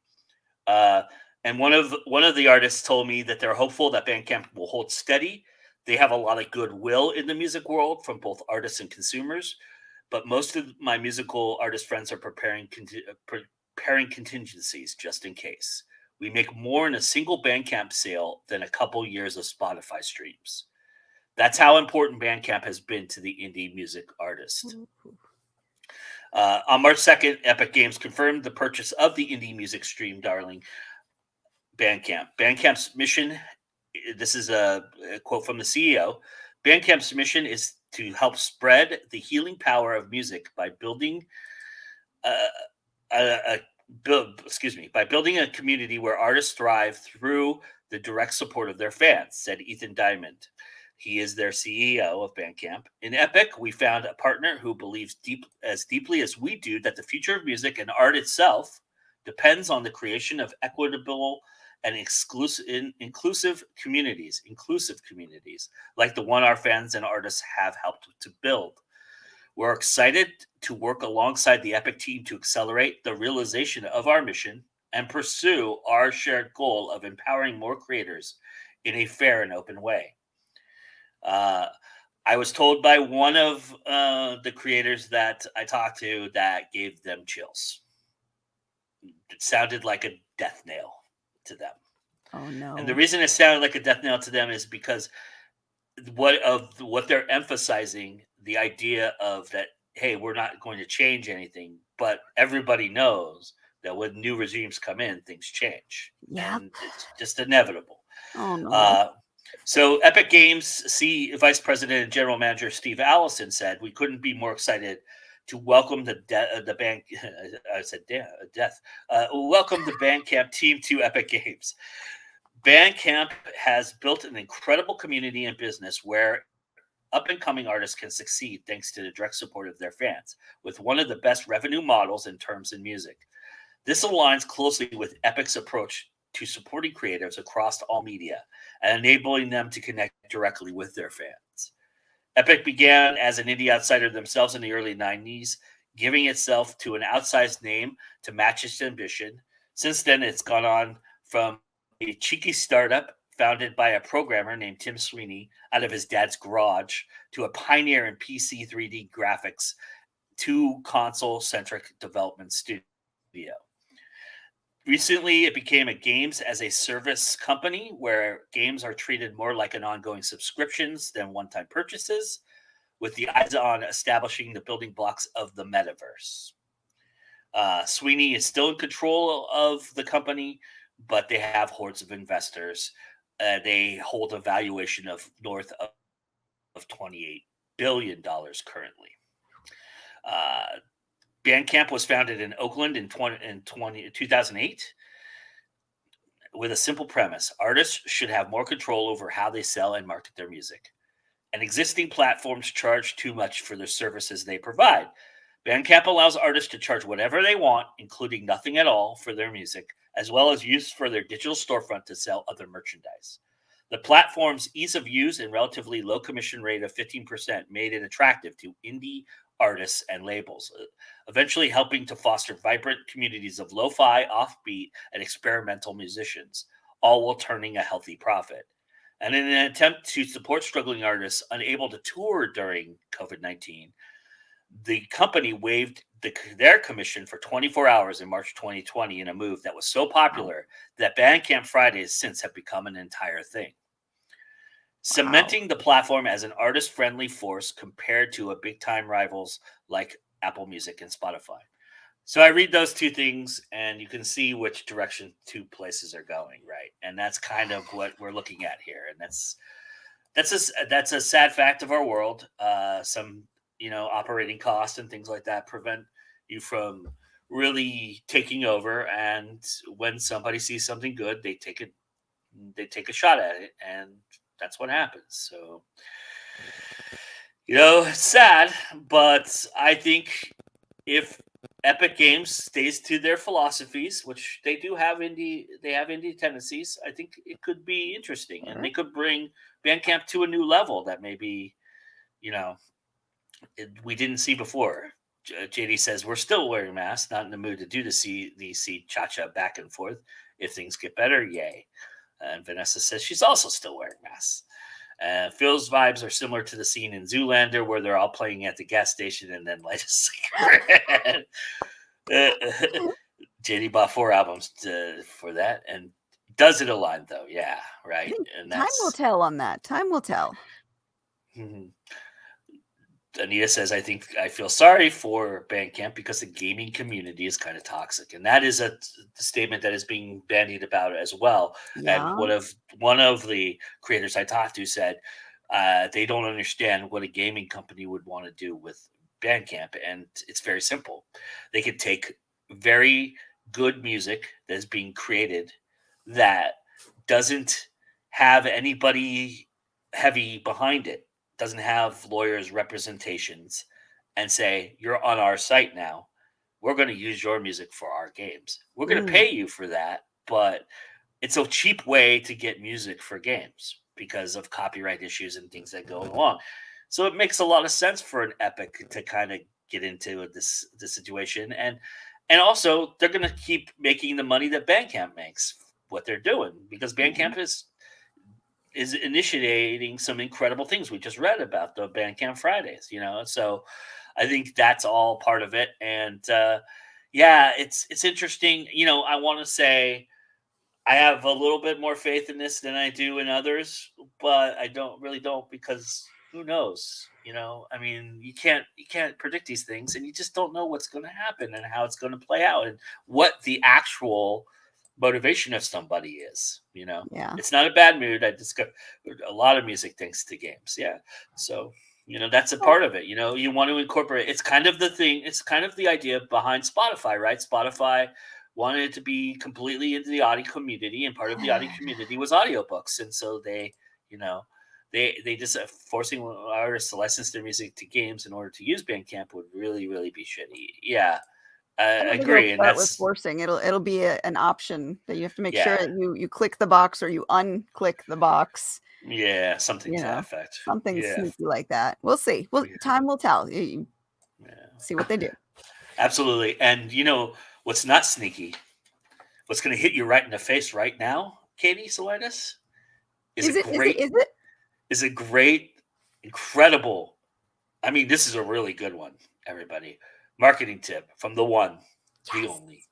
[SPEAKER 1] And one of the artists told me that they're hopeful that Bandcamp will hold steady. They have a lot of goodwill in the music world from both artists and consumers, but most of my musical artist friends are preparing contingencies just in case. We make more in a single Bandcamp sale than a couple years of Spotify streams. That's how important Bandcamp has been to the indie music artist. On March 2nd, Epic Games confirmed the purchase of the indie music stream darling Bandcamp. Bandcamp's mission, this is a quote from the CEO, Bandcamp's mission is to help spread the healing power of music by building by building a community where artists thrive through the direct support of their fans, said Ethan Diamond. He is their CEO of Bandcamp. In Epic, we found a partner who believes as deeply as we do that the future of music and art itself depends on the creation of equitable and inclusive communities like the one our fans and artists have helped to build. We're excited to work alongside the Epic team to accelerate the realization of our mission and pursue our shared goal of empowering more creators in a fair and open way. I was told by one of the creators that I talked to that gave them chills. It sounded like a death nail to them.
[SPEAKER 2] Oh no!
[SPEAKER 1] And the reason it sounded like a death nail to them is because what they're emphasizing, the idea of that, hey, we're not going to change anything, but everybody knows that when new regimes come in, things change.
[SPEAKER 2] Yeah,
[SPEAKER 1] and it's just inevitable.
[SPEAKER 2] Oh no!
[SPEAKER 1] So Epic Games Vice President and General Manager Steve Allison said, "We couldn't be more excited to welcome the band." I said, "Death." Welcome the Bandcamp team to Epic Games. Bandcamp has built an incredible community and business where up-and-coming artists can succeed thanks to the direct support of their fans, with one of the best revenue models in terms in music. This aligns closely with Epic's approach to supporting creatives across all media and enabling them to connect directly with their fans. Epic began as an indie outsider themselves in the early 90s, giving itself to an outsized name to match its ambition. Since then, it's gone on from a cheeky startup founded by a programmer named Tim Sweeney out of his dad's garage to a pioneer in PC 3D graphics to console-centric development studio. Recently, it became a games as a service company where games are treated more like an ongoing subscriptions than one-time purchases, with the eyes on establishing the building blocks of the metaverse. Sweeney is still in control of the company, but they have hordes of investors. They hold a valuation of north of $28 billion currently. Bandcamp was founded in Oakland in 2008 with a simple premise. Artists should have more control over how they sell and market their music. And existing platforms charge too much for the services they provide. Bandcamp allows artists to charge whatever they want, including nothing at all for their music, as well as use for their digital storefront to sell other merchandise. The platform's ease of use and relatively low commission rate of 15% made it attractive to indie artists and labels, eventually helping to foster vibrant communities of lo-fi, offbeat, and experimental musicians, all while turning a healthy profit. And in an attempt to support struggling artists unable to tour during COVID-19, the company waived their commission for 24 hours in March 2020 in a move that was so popular that Bandcamp Fridays since have become an entire thing, cementing the platform as an artist-friendly force compared to a big-time rivals like Apple Music and Spotify. So I read those two things, and you can see which direction two places are going, right? And that's kind of what we're looking at here, and that's a sad fact of our world. Some operating costs and things like that prevent you from really taking over. And when somebody sees something good, they take a shot at it, and that's what happens. So, it's sad, but I think if Epic Games stays to their philosophies, which they do have indie tendencies, I think it could be interesting, and they could bring Bandcamp to a new level that maybe, we didn't see before. JD says, we're still wearing masks, not in the mood to do the CDC cha-cha back and forth. If things get better, yay. And Vanessa says she's also still wearing masks. Phil's vibes are similar to the scene in Zoolander where they're all playing at the gas station and then light a cigarette. JD bought 4 albums for that. And does it align, though? Yeah, right. And
[SPEAKER 2] time will tell on that. Time will tell.
[SPEAKER 1] Anita says, I feel sorry for Bandcamp because the gaming community is kind of toxic. And that is a statement that is being bandied about as well. And
[SPEAKER 2] Yeah.
[SPEAKER 1] one of the creators I talked to said they don't understand what a gaming company would want to do with Bandcamp. And it's very simple. They could take very good music that's being created that doesn't have anybody heavy behind it, doesn't have lawyers' representations, and say, you're on our site now. We're going to use your music for our games. We're going to
[SPEAKER 2] Ooh.
[SPEAKER 1] pay you for that, but it's a cheap way to get music for games because of copyright issues and things that go along. So it makes a lot of sense for an Epic to kind of get into this situation, and also they're going to keep making the money that Bandcamp makes. What they're doing, because Bandcamp is initiating some incredible things. We just read about the Bandcamp Fridays, so I think that's all part of it. And it's interesting. I want to say I have a little bit more faith in this than I do in others, but I don't because who knows? I mean, you can't predict these things, and you just don't know what's going to happen and how it's going to play out and what the actual motivation of somebody is.
[SPEAKER 2] Yeah.
[SPEAKER 1] It's not a bad mood. I discovered a lot of music thanks to games. Yeah, so that's a part of it. You want to incorporate. It's kind of the thing. It's kind of the idea behind Spotify, right? Spotify wanted it to be completely into the audio community, and part of the audio community was audiobooks, and so they just forcing artists to license their music to games in order to use Bandcamp would really, really be shitty. Yeah, I agree, and
[SPEAKER 2] start with forcing. It'll be an option that you have to make sure that you click the box or you unclick the box.
[SPEAKER 1] Yeah, something to that effect.
[SPEAKER 2] Something sneaky like that. We'll see. Time will tell. See what they do.
[SPEAKER 1] Absolutely. And what's not sneaky? What's going to hit you right in the face right now, Katie Salidas? Is a great, incredible. I mean, this is a really good one, everybody. Marketing tip from the one, the only,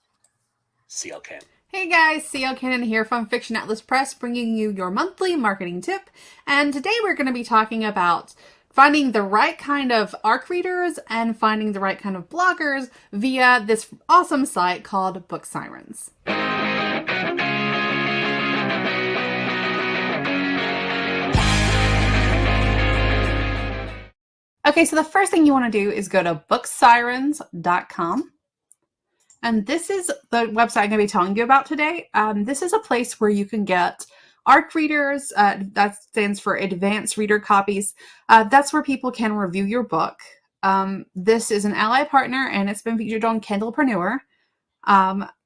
[SPEAKER 1] CL Cannon.
[SPEAKER 3] Hey guys, CL Cannon here from Fiction Atlas Press, bringing you your monthly marketing tip. And today we're going to be talking about finding the right kind of ARC readers and finding the right kind of bloggers via this awesome site called Book Sirens. Okay, so the first thing you want to do is go to booksirens.com. And this is the website I'm going to be telling you about today. This is a place where you can get ARC readers. That stands for Advanced Reader Copies. That's where people can review your book. This is an ally partner, and it's been featured on Kindlepreneur.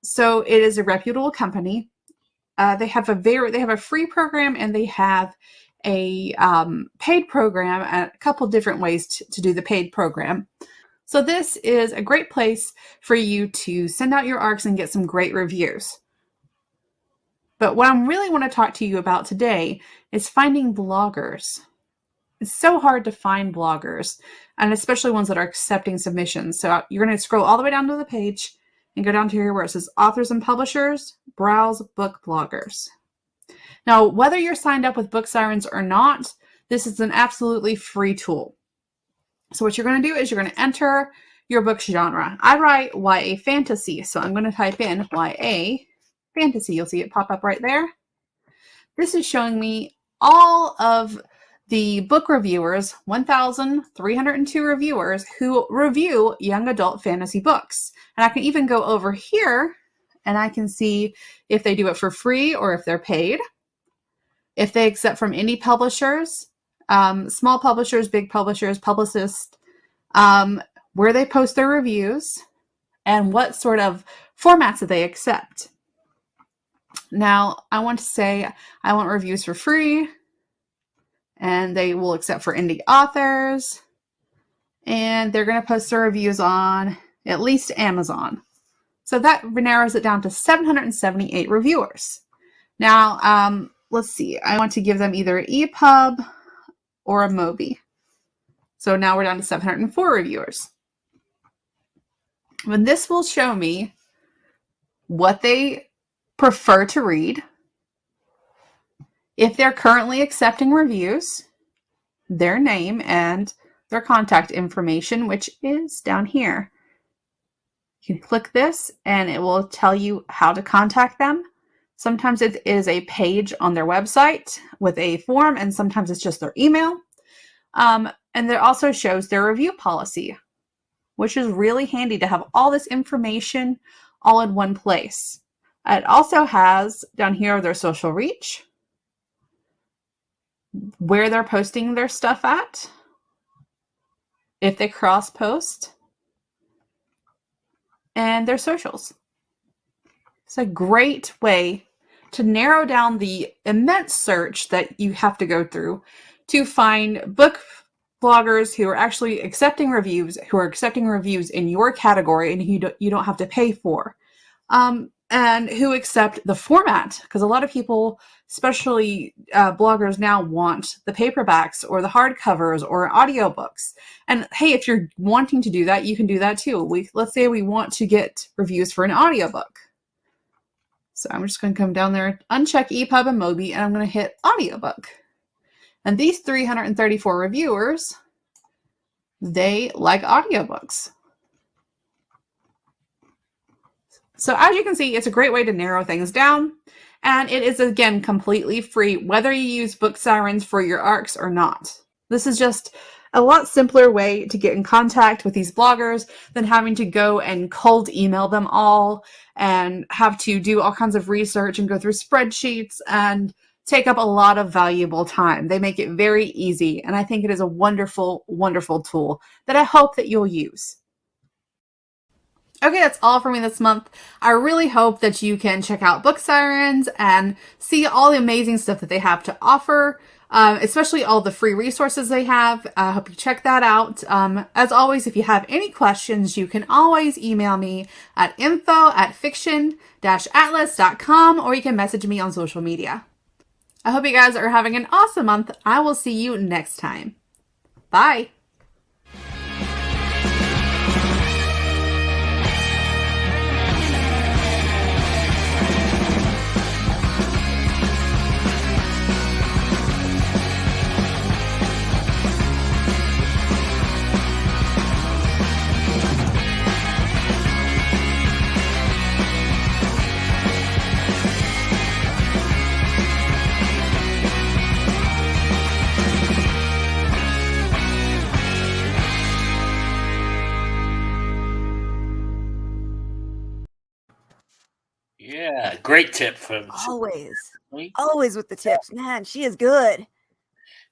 [SPEAKER 3] So it is a reputable company. They have a free program, and they have a paid program, and a couple different ways to do the paid program. So this is a great place for you to send out your ARCs and get some great reviews. But what I really want to talk to you about today is finding bloggers. It's so hard to find bloggers, and especially ones that are accepting submissions. So you're going to scroll all the way down to the page and go down to here where it says Authors and Publishers, Browse Book Bloggers. Now, whether you're signed up with Book Sirens or not, this is an absolutely free tool. So what you're going to do is you're going to enter your book genre. I write YA fantasy, so I'm going to type in YA fantasy. You'll see it pop up right there. This is showing me all of the book reviewers, 1,302 reviewers who review young adult fantasy books. And I can even go over here and I can see if they do it for free or if they're paid, if they accept from indie publishers, small publishers, big publishers, publicists, where they post their reviews, and what sort of formats that they accept. Now, I want to say I want reviews for free, and they will accept for indie authors, and they're going to post their reviews on at least Amazon. So that narrows it down to 778 reviewers. Now, let's see. I want to give them either an EPUB or a Mobi. So now we're down to 704 reviewers. And this will show me what they prefer to read, if they're currently accepting reviews, their name, and their contact information, which is down here. You can click this and it will tell you how to contact them. Sometimes it is a page on their website with a form, and sometimes it's just their email. And there also shows their review policy, which is really handy to have all this information all in one place. It also has down here their social reach, where they're posting their stuff at, if they cross post, and their socials. It's a great way to narrow down the immense search that you have to go through to find book bloggers who are actually accepting reviews, in your category and you don't have to pay for, and who accept the format, because a lot of people, especially bloggers now, want the paperbacks or the hardcovers or audiobooks. And hey, if you're wanting to do that, you can do that too. Let's say we want to get reviews for an audiobook. So I'm just going to come down there, uncheck EPUB and Mobi, and I'm going to hit audiobook. And these 334 reviewers, they like audiobooks. So as you can see, it's a great way to narrow things down. And it is, again, completely free, whether you use Book Sirens for your ARCs or not. This is just a lot simpler way to get in contact with these bloggers than having to go and cold email them all and have to do all kinds of research and go through spreadsheets and take up a lot of valuable time. They make it very easy, and I think it is a wonderful, wonderful tool that I hope that you'll use. Okay, that's all for me this month. I really hope that you can check out Book Sirens and see all the amazing stuff that they have to offer, especially all the free resources they have. I hope you check that out. As always, if you have any questions, you can always email me at info@fiction-atlas.com, or you can message me on social media. I hope you guys are having an awesome month. I will see you next time. Bye.
[SPEAKER 1] Yeah, great tip from
[SPEAKER 2] Always with the tips. Man, she is good.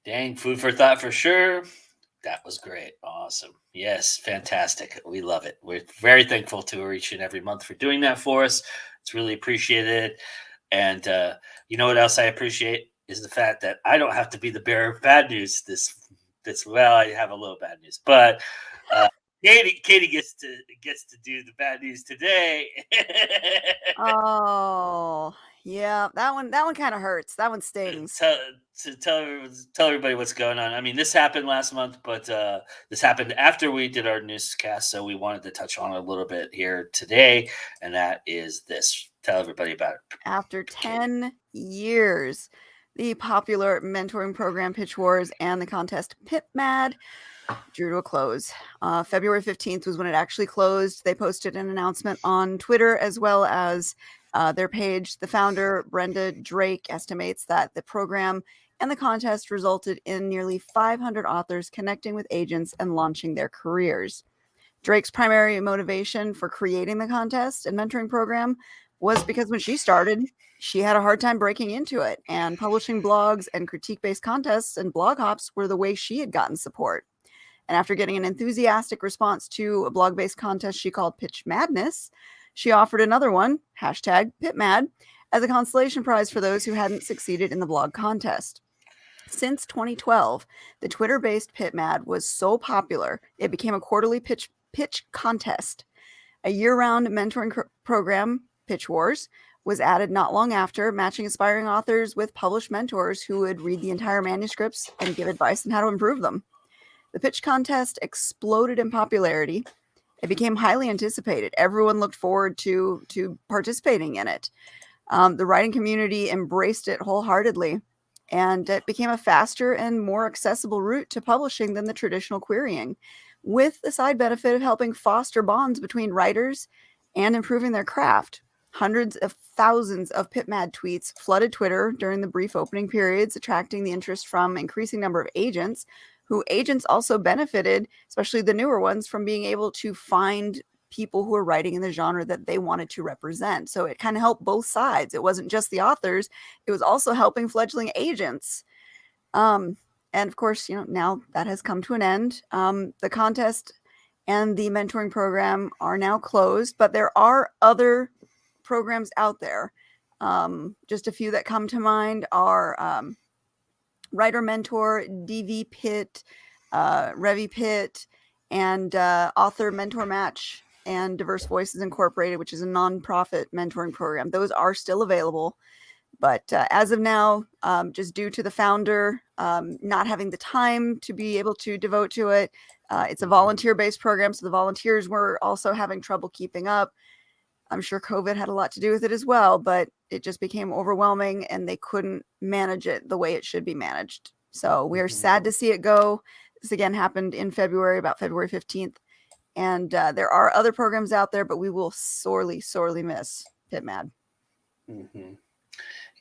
[SPEAKER 1] Dang, food for thought for sure. That was great. Awesome. Yes, fantastic. We love it. We're very thankful to her each and every month for doing that for us. It's really appreciated. And you know what else I appreciate is the fact that I don't have to be the bearer of bad news this well, I have a little bad news, but Katie gets to do the bad news today.
[SPEAKER 2] Oh, yeah, that one kind of hurts. That one stings.
[SPEAKER 1] Tell everybody what's going on. I mean, this happened last month, but this happened after we did our newscast, so we wanted to touch on it a little bit here today, and that is this. Tell everybody about it.
[SPEAKER 2] After 10 years, the popular mentoring program Pitch Wars and the contest Pit Mad drew to a close. February 15th was when it actually closed. They posted an announcement on Twitter as well as their page. The founder, Brenda Drake, estimates that the program and the contest resulted in nearly 500 authors connecting with agents and launching their careers. Drake's primary motivation for creating the contest and mentoring program was because when she started, she had a hard time breaking into it, and publishing blogs and critique-based contests and blog hops were the way she had gotten support. And after getting an enthusiastic response to a blog-based contest she called Pitch Madness, she offered another one, #PitMad, as a consolation prize for those who hadn't succeeded in the blog contest. Since 2012, the Twitter-based PitMad was so popular, it became a quarterly pitch contest. A year-round mentoring program, Pitch Wars, was added not long after, matching aspiring authors with published mentors who would read the entire manuscripts and give advice on how to improve them. The pitch contest exploded in popularity. It became highly anticipated. Everyone looked forward to participating in it. The writing community embraced it wholeheartedly. and it became a faster and more accessible route to publishing than the traditional querying, with the side benefit of helping foster bonds between writers and improving their craft. Hundreds of thousands of PitMad tweets flooded Twitter during the brief opening periods, attracting the interest from increasing number of agents, who agents also benefited, especially the newer ones, from being able to find people who are writing in the genre that they wanted to represent. So it kind of helped both sides. It wasn't just the authors, it was also helping fledgling agents. And of course, now that has come to an end. The contest and the mentoring program are now closed, but there are other programs out there. Just a few that come to mind are Writer Mentor, DV Pit, Revi Pit, and Author Mentor Match, and Diverse Voices Incorporated, which is a nonprofit mentoring program. Those are still available. But as of now, just due to the founder not having the time to be able to devote to it, it's a volunteer-based program, so the volunteers were also having trouble keeping up. I'm sure COVID had a lot to do with it as well, but it just became overwhelming and they couldn't manage it the way it should be managed. So we are sad to see it go. This again happened in February, about February 15th. And there are other programs out there, but we will sorely, sorely miss PitMad.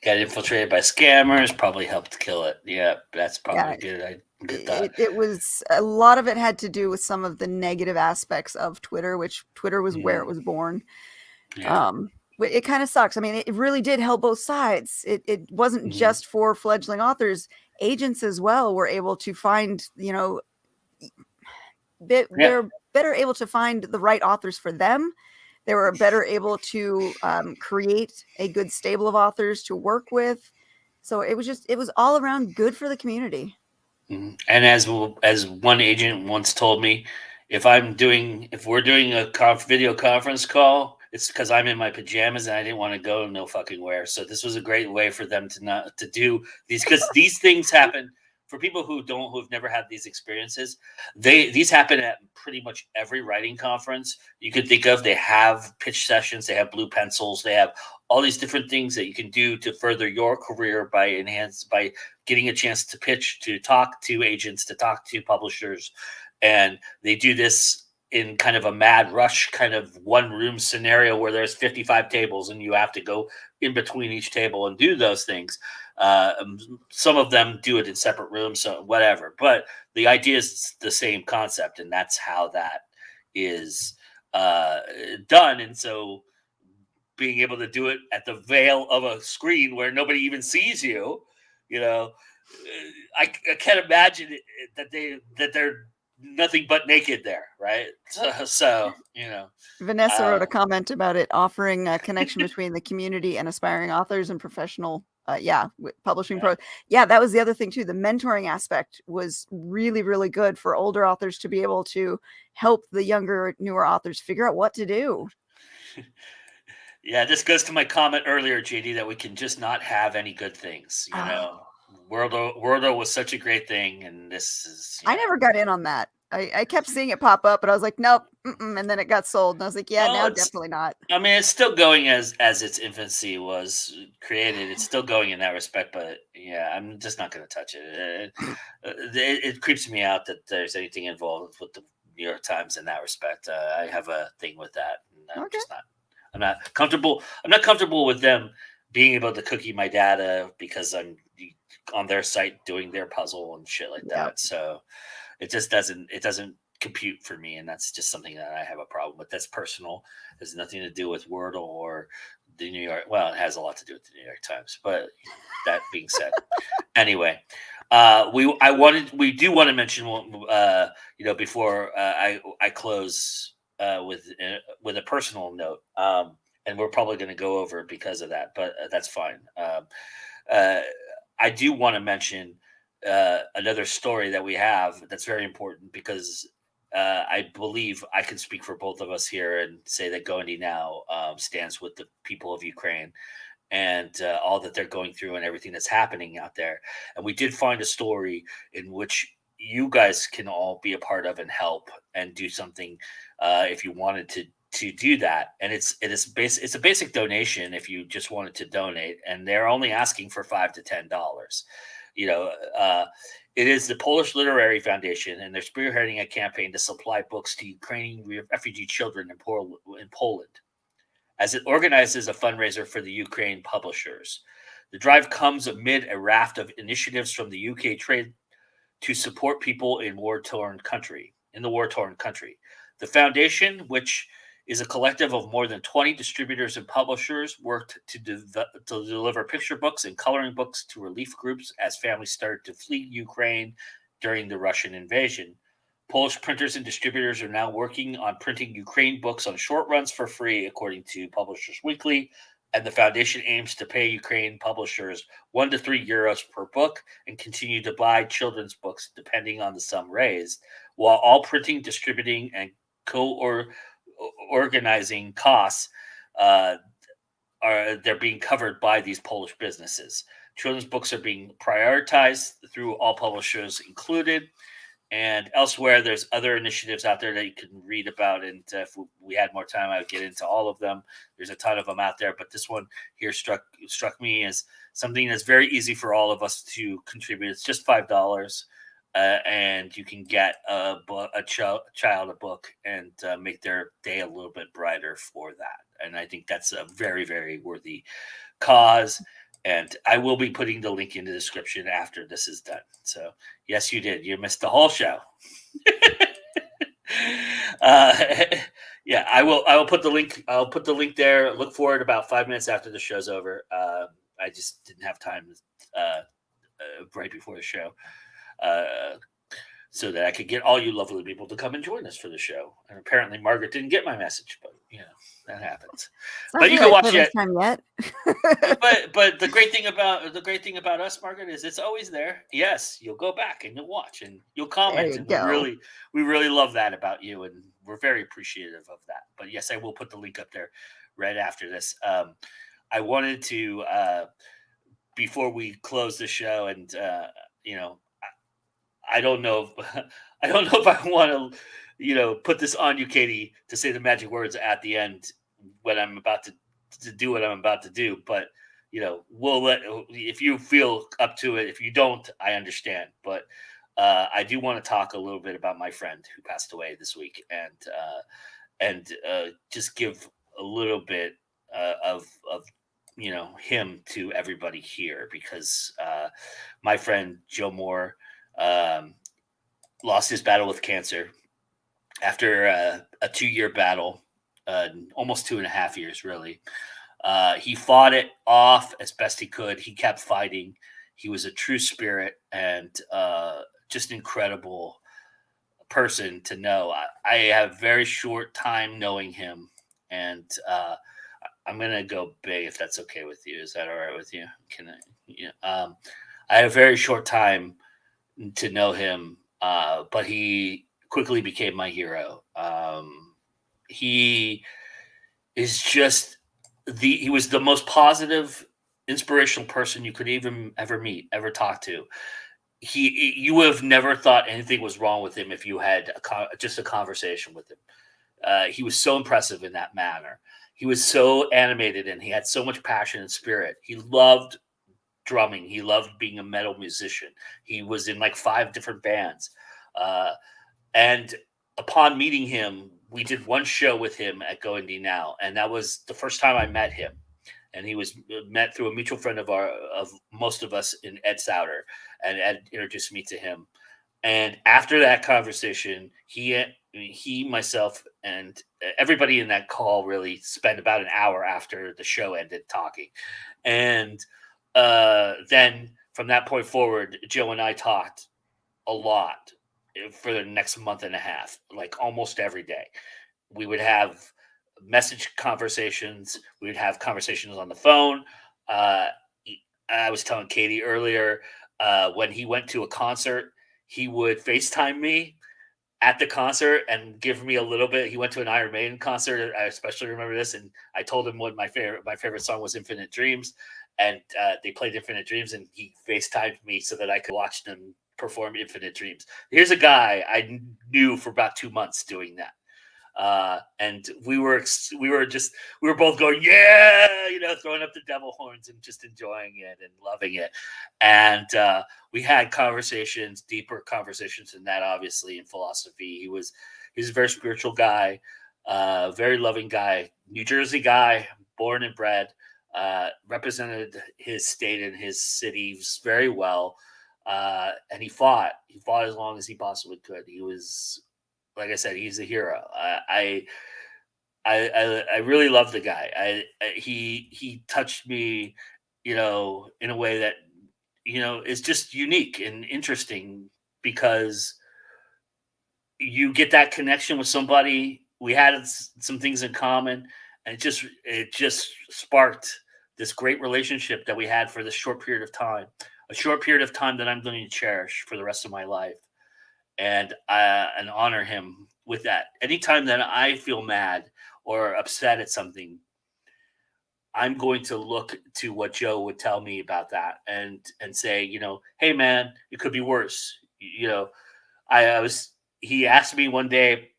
[SPEAKER 1] Got infiltrated by scammers, probably helped kill it. Yeah, that's probably good. Good thought.
[SPEAKER 2] It was, a lot of it had to do with some of the negative aspects of Twitter, which Twitter was where it was born.
[SPEAKER 1] Yeah.
[SPEAKER 2] It kind of sucks. I mean, it really did help both sides. It wasn't just for fledgling authors. Agents as well were able to find, they're better able to find the right authors for them. They were better able to create a good stable of authors to work with. So it was all around good for the community.
[SPEAKER 1] And as one agent once told me, if we're doing a video conference call, it's because I'm in my pajamas and I didn't want to go no fucking where. So this was a great way for them to do these, because these things happen for people who've never had these experiences. These happen at pretty much every writing conference you could think of. They have pitch sessions, they have blue pencils, they have all these different things that you can do to further your career by getting a chance to pitch, to talk to agents, to talk to publishers. And they do this in kind of a mad rush, kind of one room scenario where there's 55 tables and you have to go in between each table and do those things. Some of them do it in separate rooms, so whatever. But the idea is the same concept, and that's how that is done. And so being able to do it at the veil of a screen where nobody even sees you, I can't imagine that they're nothing but naked there, right? So
[SPEAKER 2] Vanessa wrote a comment about it offering a connection between the community and aspiring authors and professional publishing pros. Yeah, that was the other thing too. The mentoring aspect was really, really good for older authors to be able to help the younger, newer authors figure out what to do.
[SPEAKER 1] Yeah, this goes to my comment earlier, JD, that we can just not have any good things. Wordo was such a great thing, and this is.
[SPEAKER 2] I never got in on that. I kept seeing it pop up, but I was like, nope, and then it got sold, and I was like, now definitely not.
[SPEAKER 1] I mean, it's still going as its infancy was created. It's still going in that respect, but yeah, I'm just not going to touch it. It creeps me out that there's anything involved with the New York Times in that respect. I have a thing with that. And I'm not comfortable. I'm not comfortable with them being able to cookie my data because I'm on their site doing their puzzle and shit like that. So it just doesn't compute for me, and that's just something that I have a problem with. That's personal. It has nothing to do with Wordle or the New York. Well, it has a lot to do with the New York Times. But that being said, anyway, we do want to mention before I close with a personal note, and we're probably going to go over it because of that, but that's fine. I do want to mention another story that we have that's very important, because I believe I can speak for both of us here and say that Go Indie Now stands with the people of Ukraine and all that they're going through and everything that's happening out there. And we did find a story in which you guys can all be a part of and help and do something if you wanted to to do that, and it's a basic donation if you just wanted to donate, and they're only asking for $5 to $10. You know, it is the Polish Literary Foundation, and they're spearheading a campaign to supply books to Ukrainian refugee children in Poland, as it organizes a fundraiser for the Ukraine publishers. The drive comes amid a raft of initiatives from the UK trade to support people in the war-torn country. The foundation, which is a collective of more than 20 distributors and publishers, worked to deliver picture books and coloring books to relief groups as families started to flee Ukraine during the Russian invasion. Polish printers and distributors are now working on printing Ukraine books on short runs for free, according to Publishers Weekly, and the foundation aims to pay Ukraine publishers €1 to €3 per book and continue to buy children's books depending on the sum raised, while all printing, distributing, and organizing costs they're being covered by these Polish businesses. Children's books are being prioritized through all publishers included. And elsewhere, there's other initiatives out there that you can read about. And if we had more time, I would get into all of them. There's a ton of them out there. But this one here struck me as something that's very easy for all of us to contribute. It's just $5. And you can get a child a book and make their day a little bit brighter for that. And I think that's a very, very worthy cause. And I will be putting the link in the description after this is done. So, yes, you did. You missed the whole show. Yeah, I will put the link. I'll put the link there. Look for it about 5 minutes after the show's over. I just didn't have time right before the show, so that I could get all you lovely people to come and join us for the show. And apparently, Margaret didn't get my message, but that happens. But you can watch it.
[SPEAKER 2] Time yet.
[SPEAKER 1] but the great thing about us, Margaret, is it's always there. Yes, you'll go back and you'll watch and you'll comment. We really love that about you, and we're very appreciative of that. But yes, I will put the link up there right after this. I wanted to before we close the show, and I don't know if I want to, put this on you, Katie, to say the magic words at the end when I'm about to do what I'm about to do. But, we'll let, if you feel up to it. If you don't, I understand. But I do want to talk a little bit about my friend who passed away this week, and just give a little bit of him to everybody here, because my friend Joe Moore lost his battle with cancer after a 2-year battle, almost 2.5 years, really. He fought it off as best he could. He kept fighting. He was a true spirit, and just an incredible person to know. I have very short time knowing him, and I'm going to go big if that's okay with you. Is that all right with you? Can I? I had a very short time to know him, but he quickly became my hero. He is just he was the most inspirational person you could even ever meet, ever talk to. You would have never thought anything was wrong with him if you had just a conversation with him. He was so impressive in that manner. He was so animated, and he had so much passion and spirit. He loved drumming. He loved being a metal musician. He was in like 5 different bands. And upon meeting him, we did one show with him at Go Indie Now, and that was the first time I met him. And he was met through a mutual friend of most of us, in Ed Souter, and Ed introduced me to him. And after that conversation, he, myself, and everybody in that call really spent about an hour after the show ended talking. And then from that point forward, Joe and I talked a lot for the next month and a half, like almost every day. We would have message conversations. We would have conversations on the phone. I was telling Katie earlier, when he went to a concert, he would FaceTime me at the concert and give me a little bit. He went to an Iron Maiden concert. I especially remember this. And I told him what my favorite song was, Infinite Dreams. And they played Infinite Dreams, and he FaceTimed me so that I could watch them perform Infinite Dreams. Here's a guy I knew for about 2 months doing that. And we were both going, yeah, throwing up the devil horns and just enjoying it and loving it. And we had deeper conversations than that, obviously, in philosophy. He's a very spiritual guy, very loving guy, New Jersey guy, born and bred, represented his state and his cities very well. And he fought as long as he possibly could. He was, like I said, he's a hero. I really love the guy. He touched me, in a way that, is just unique and interesting, because you get that connection with somebody. We had some things in common, and it just sparked this great relationship that we had for this short period of time, a short period of time that I'm going to cherish for the rest of my life, and honor him with that. Anytime that I feel mad or upset at something, I'm going to look to what Joe would tell me about that, and say, hey man, it could be worse. He asked me one day,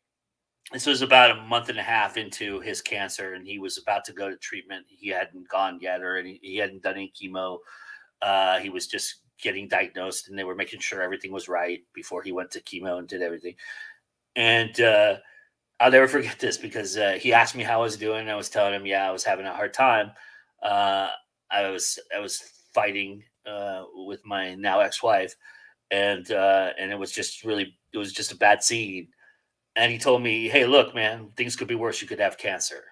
[SPEAKER 1] this was about a month and a half into his cancer, and he was about to go to treatment. He hadn't gone yet, or he hadn't done any chemo. He was just getting diagnosed, and they were making sure everything was right before he went to chemo and did everything. And I'll never forget this, because he asked me how I was doing. I was telling him, I was having a hard time. I was fighting with my now ex-wife, and it was just a bad scene. And he told me, hey, look, man, things could be worse. You could have cancer.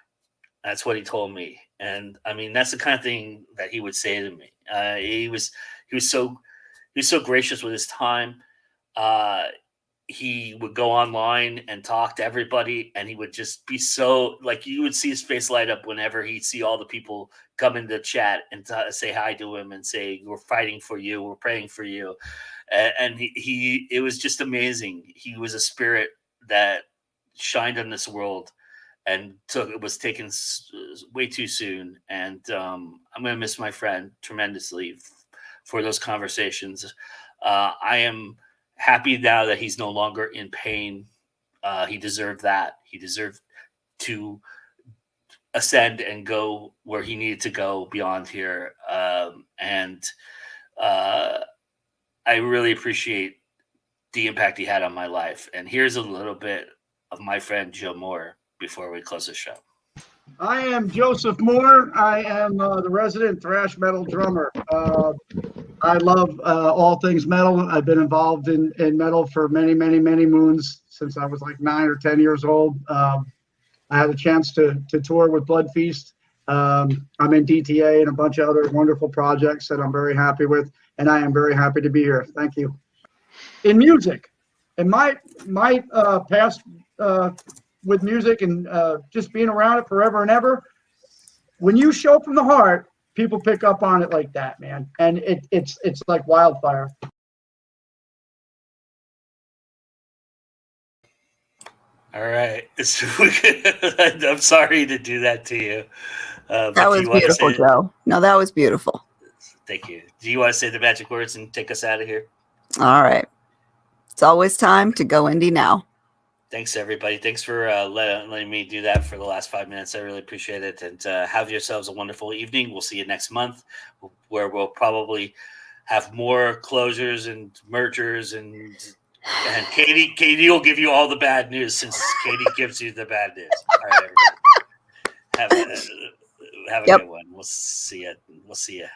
[SPEAKER 1] That's what he told me. And I mean, that's the kind of thing that he would say to me. He was so gracious with his time. He would go online and talk to everybody, and he would just be so, like, you would see his face light up whenever he'd see all the people come into chat and say hi to him and say, we're fighting for you, we're praying for you. And it was just amazing. He was a spirit that shined in this world, and was taken way too soon. And I'm going to miss my friend tremendously for those conversations. I am happy now that he's no longer in pain. He deserved that. He deserved to ascend and go where he needed to go beyond here. And I really appreciate the impact he had on my life. And here's a little bit of my friend Joe Moore before we close the show.
[SPEAKER 4] I am Joseph Moore. I am the resident thrash metal drummer. I love all things metal. I've been involved in metal for many, many, many moons, since I was like 9 or 10 years old. I had a chance to tour with Blood Feast. I'm in DTA and a bunch of other wonderful projects that I'm very happy with, and I am very happy to be here. Thank you. In music, in my past with music and just being around it forever and ever, when you show from the heart, people pick up on it like that, man, and it's like wildfire.
[SPEAKER 1] All right. I'm sorry to do that to you.
[SPEAKER 2] That was beautiful, Joe. No, that was beautiful.
[SPEAKER 1] Thank you. Do you want to say the magic words and take us out of here?
[SPEAKER 2] All right. It's always time to go indie now.
[SPEAKER 1] Thanks, everybody. Thanks for letting me do that for the last 5 minutes. I really appreciate it. And have yourselves a wonderful evening. We'll see you next month, where we'll probably have more closures and mergers, and Katie will give you all the bad news, since Katie gives you the bad news. All right, everybody. Have a good one. We'll see you.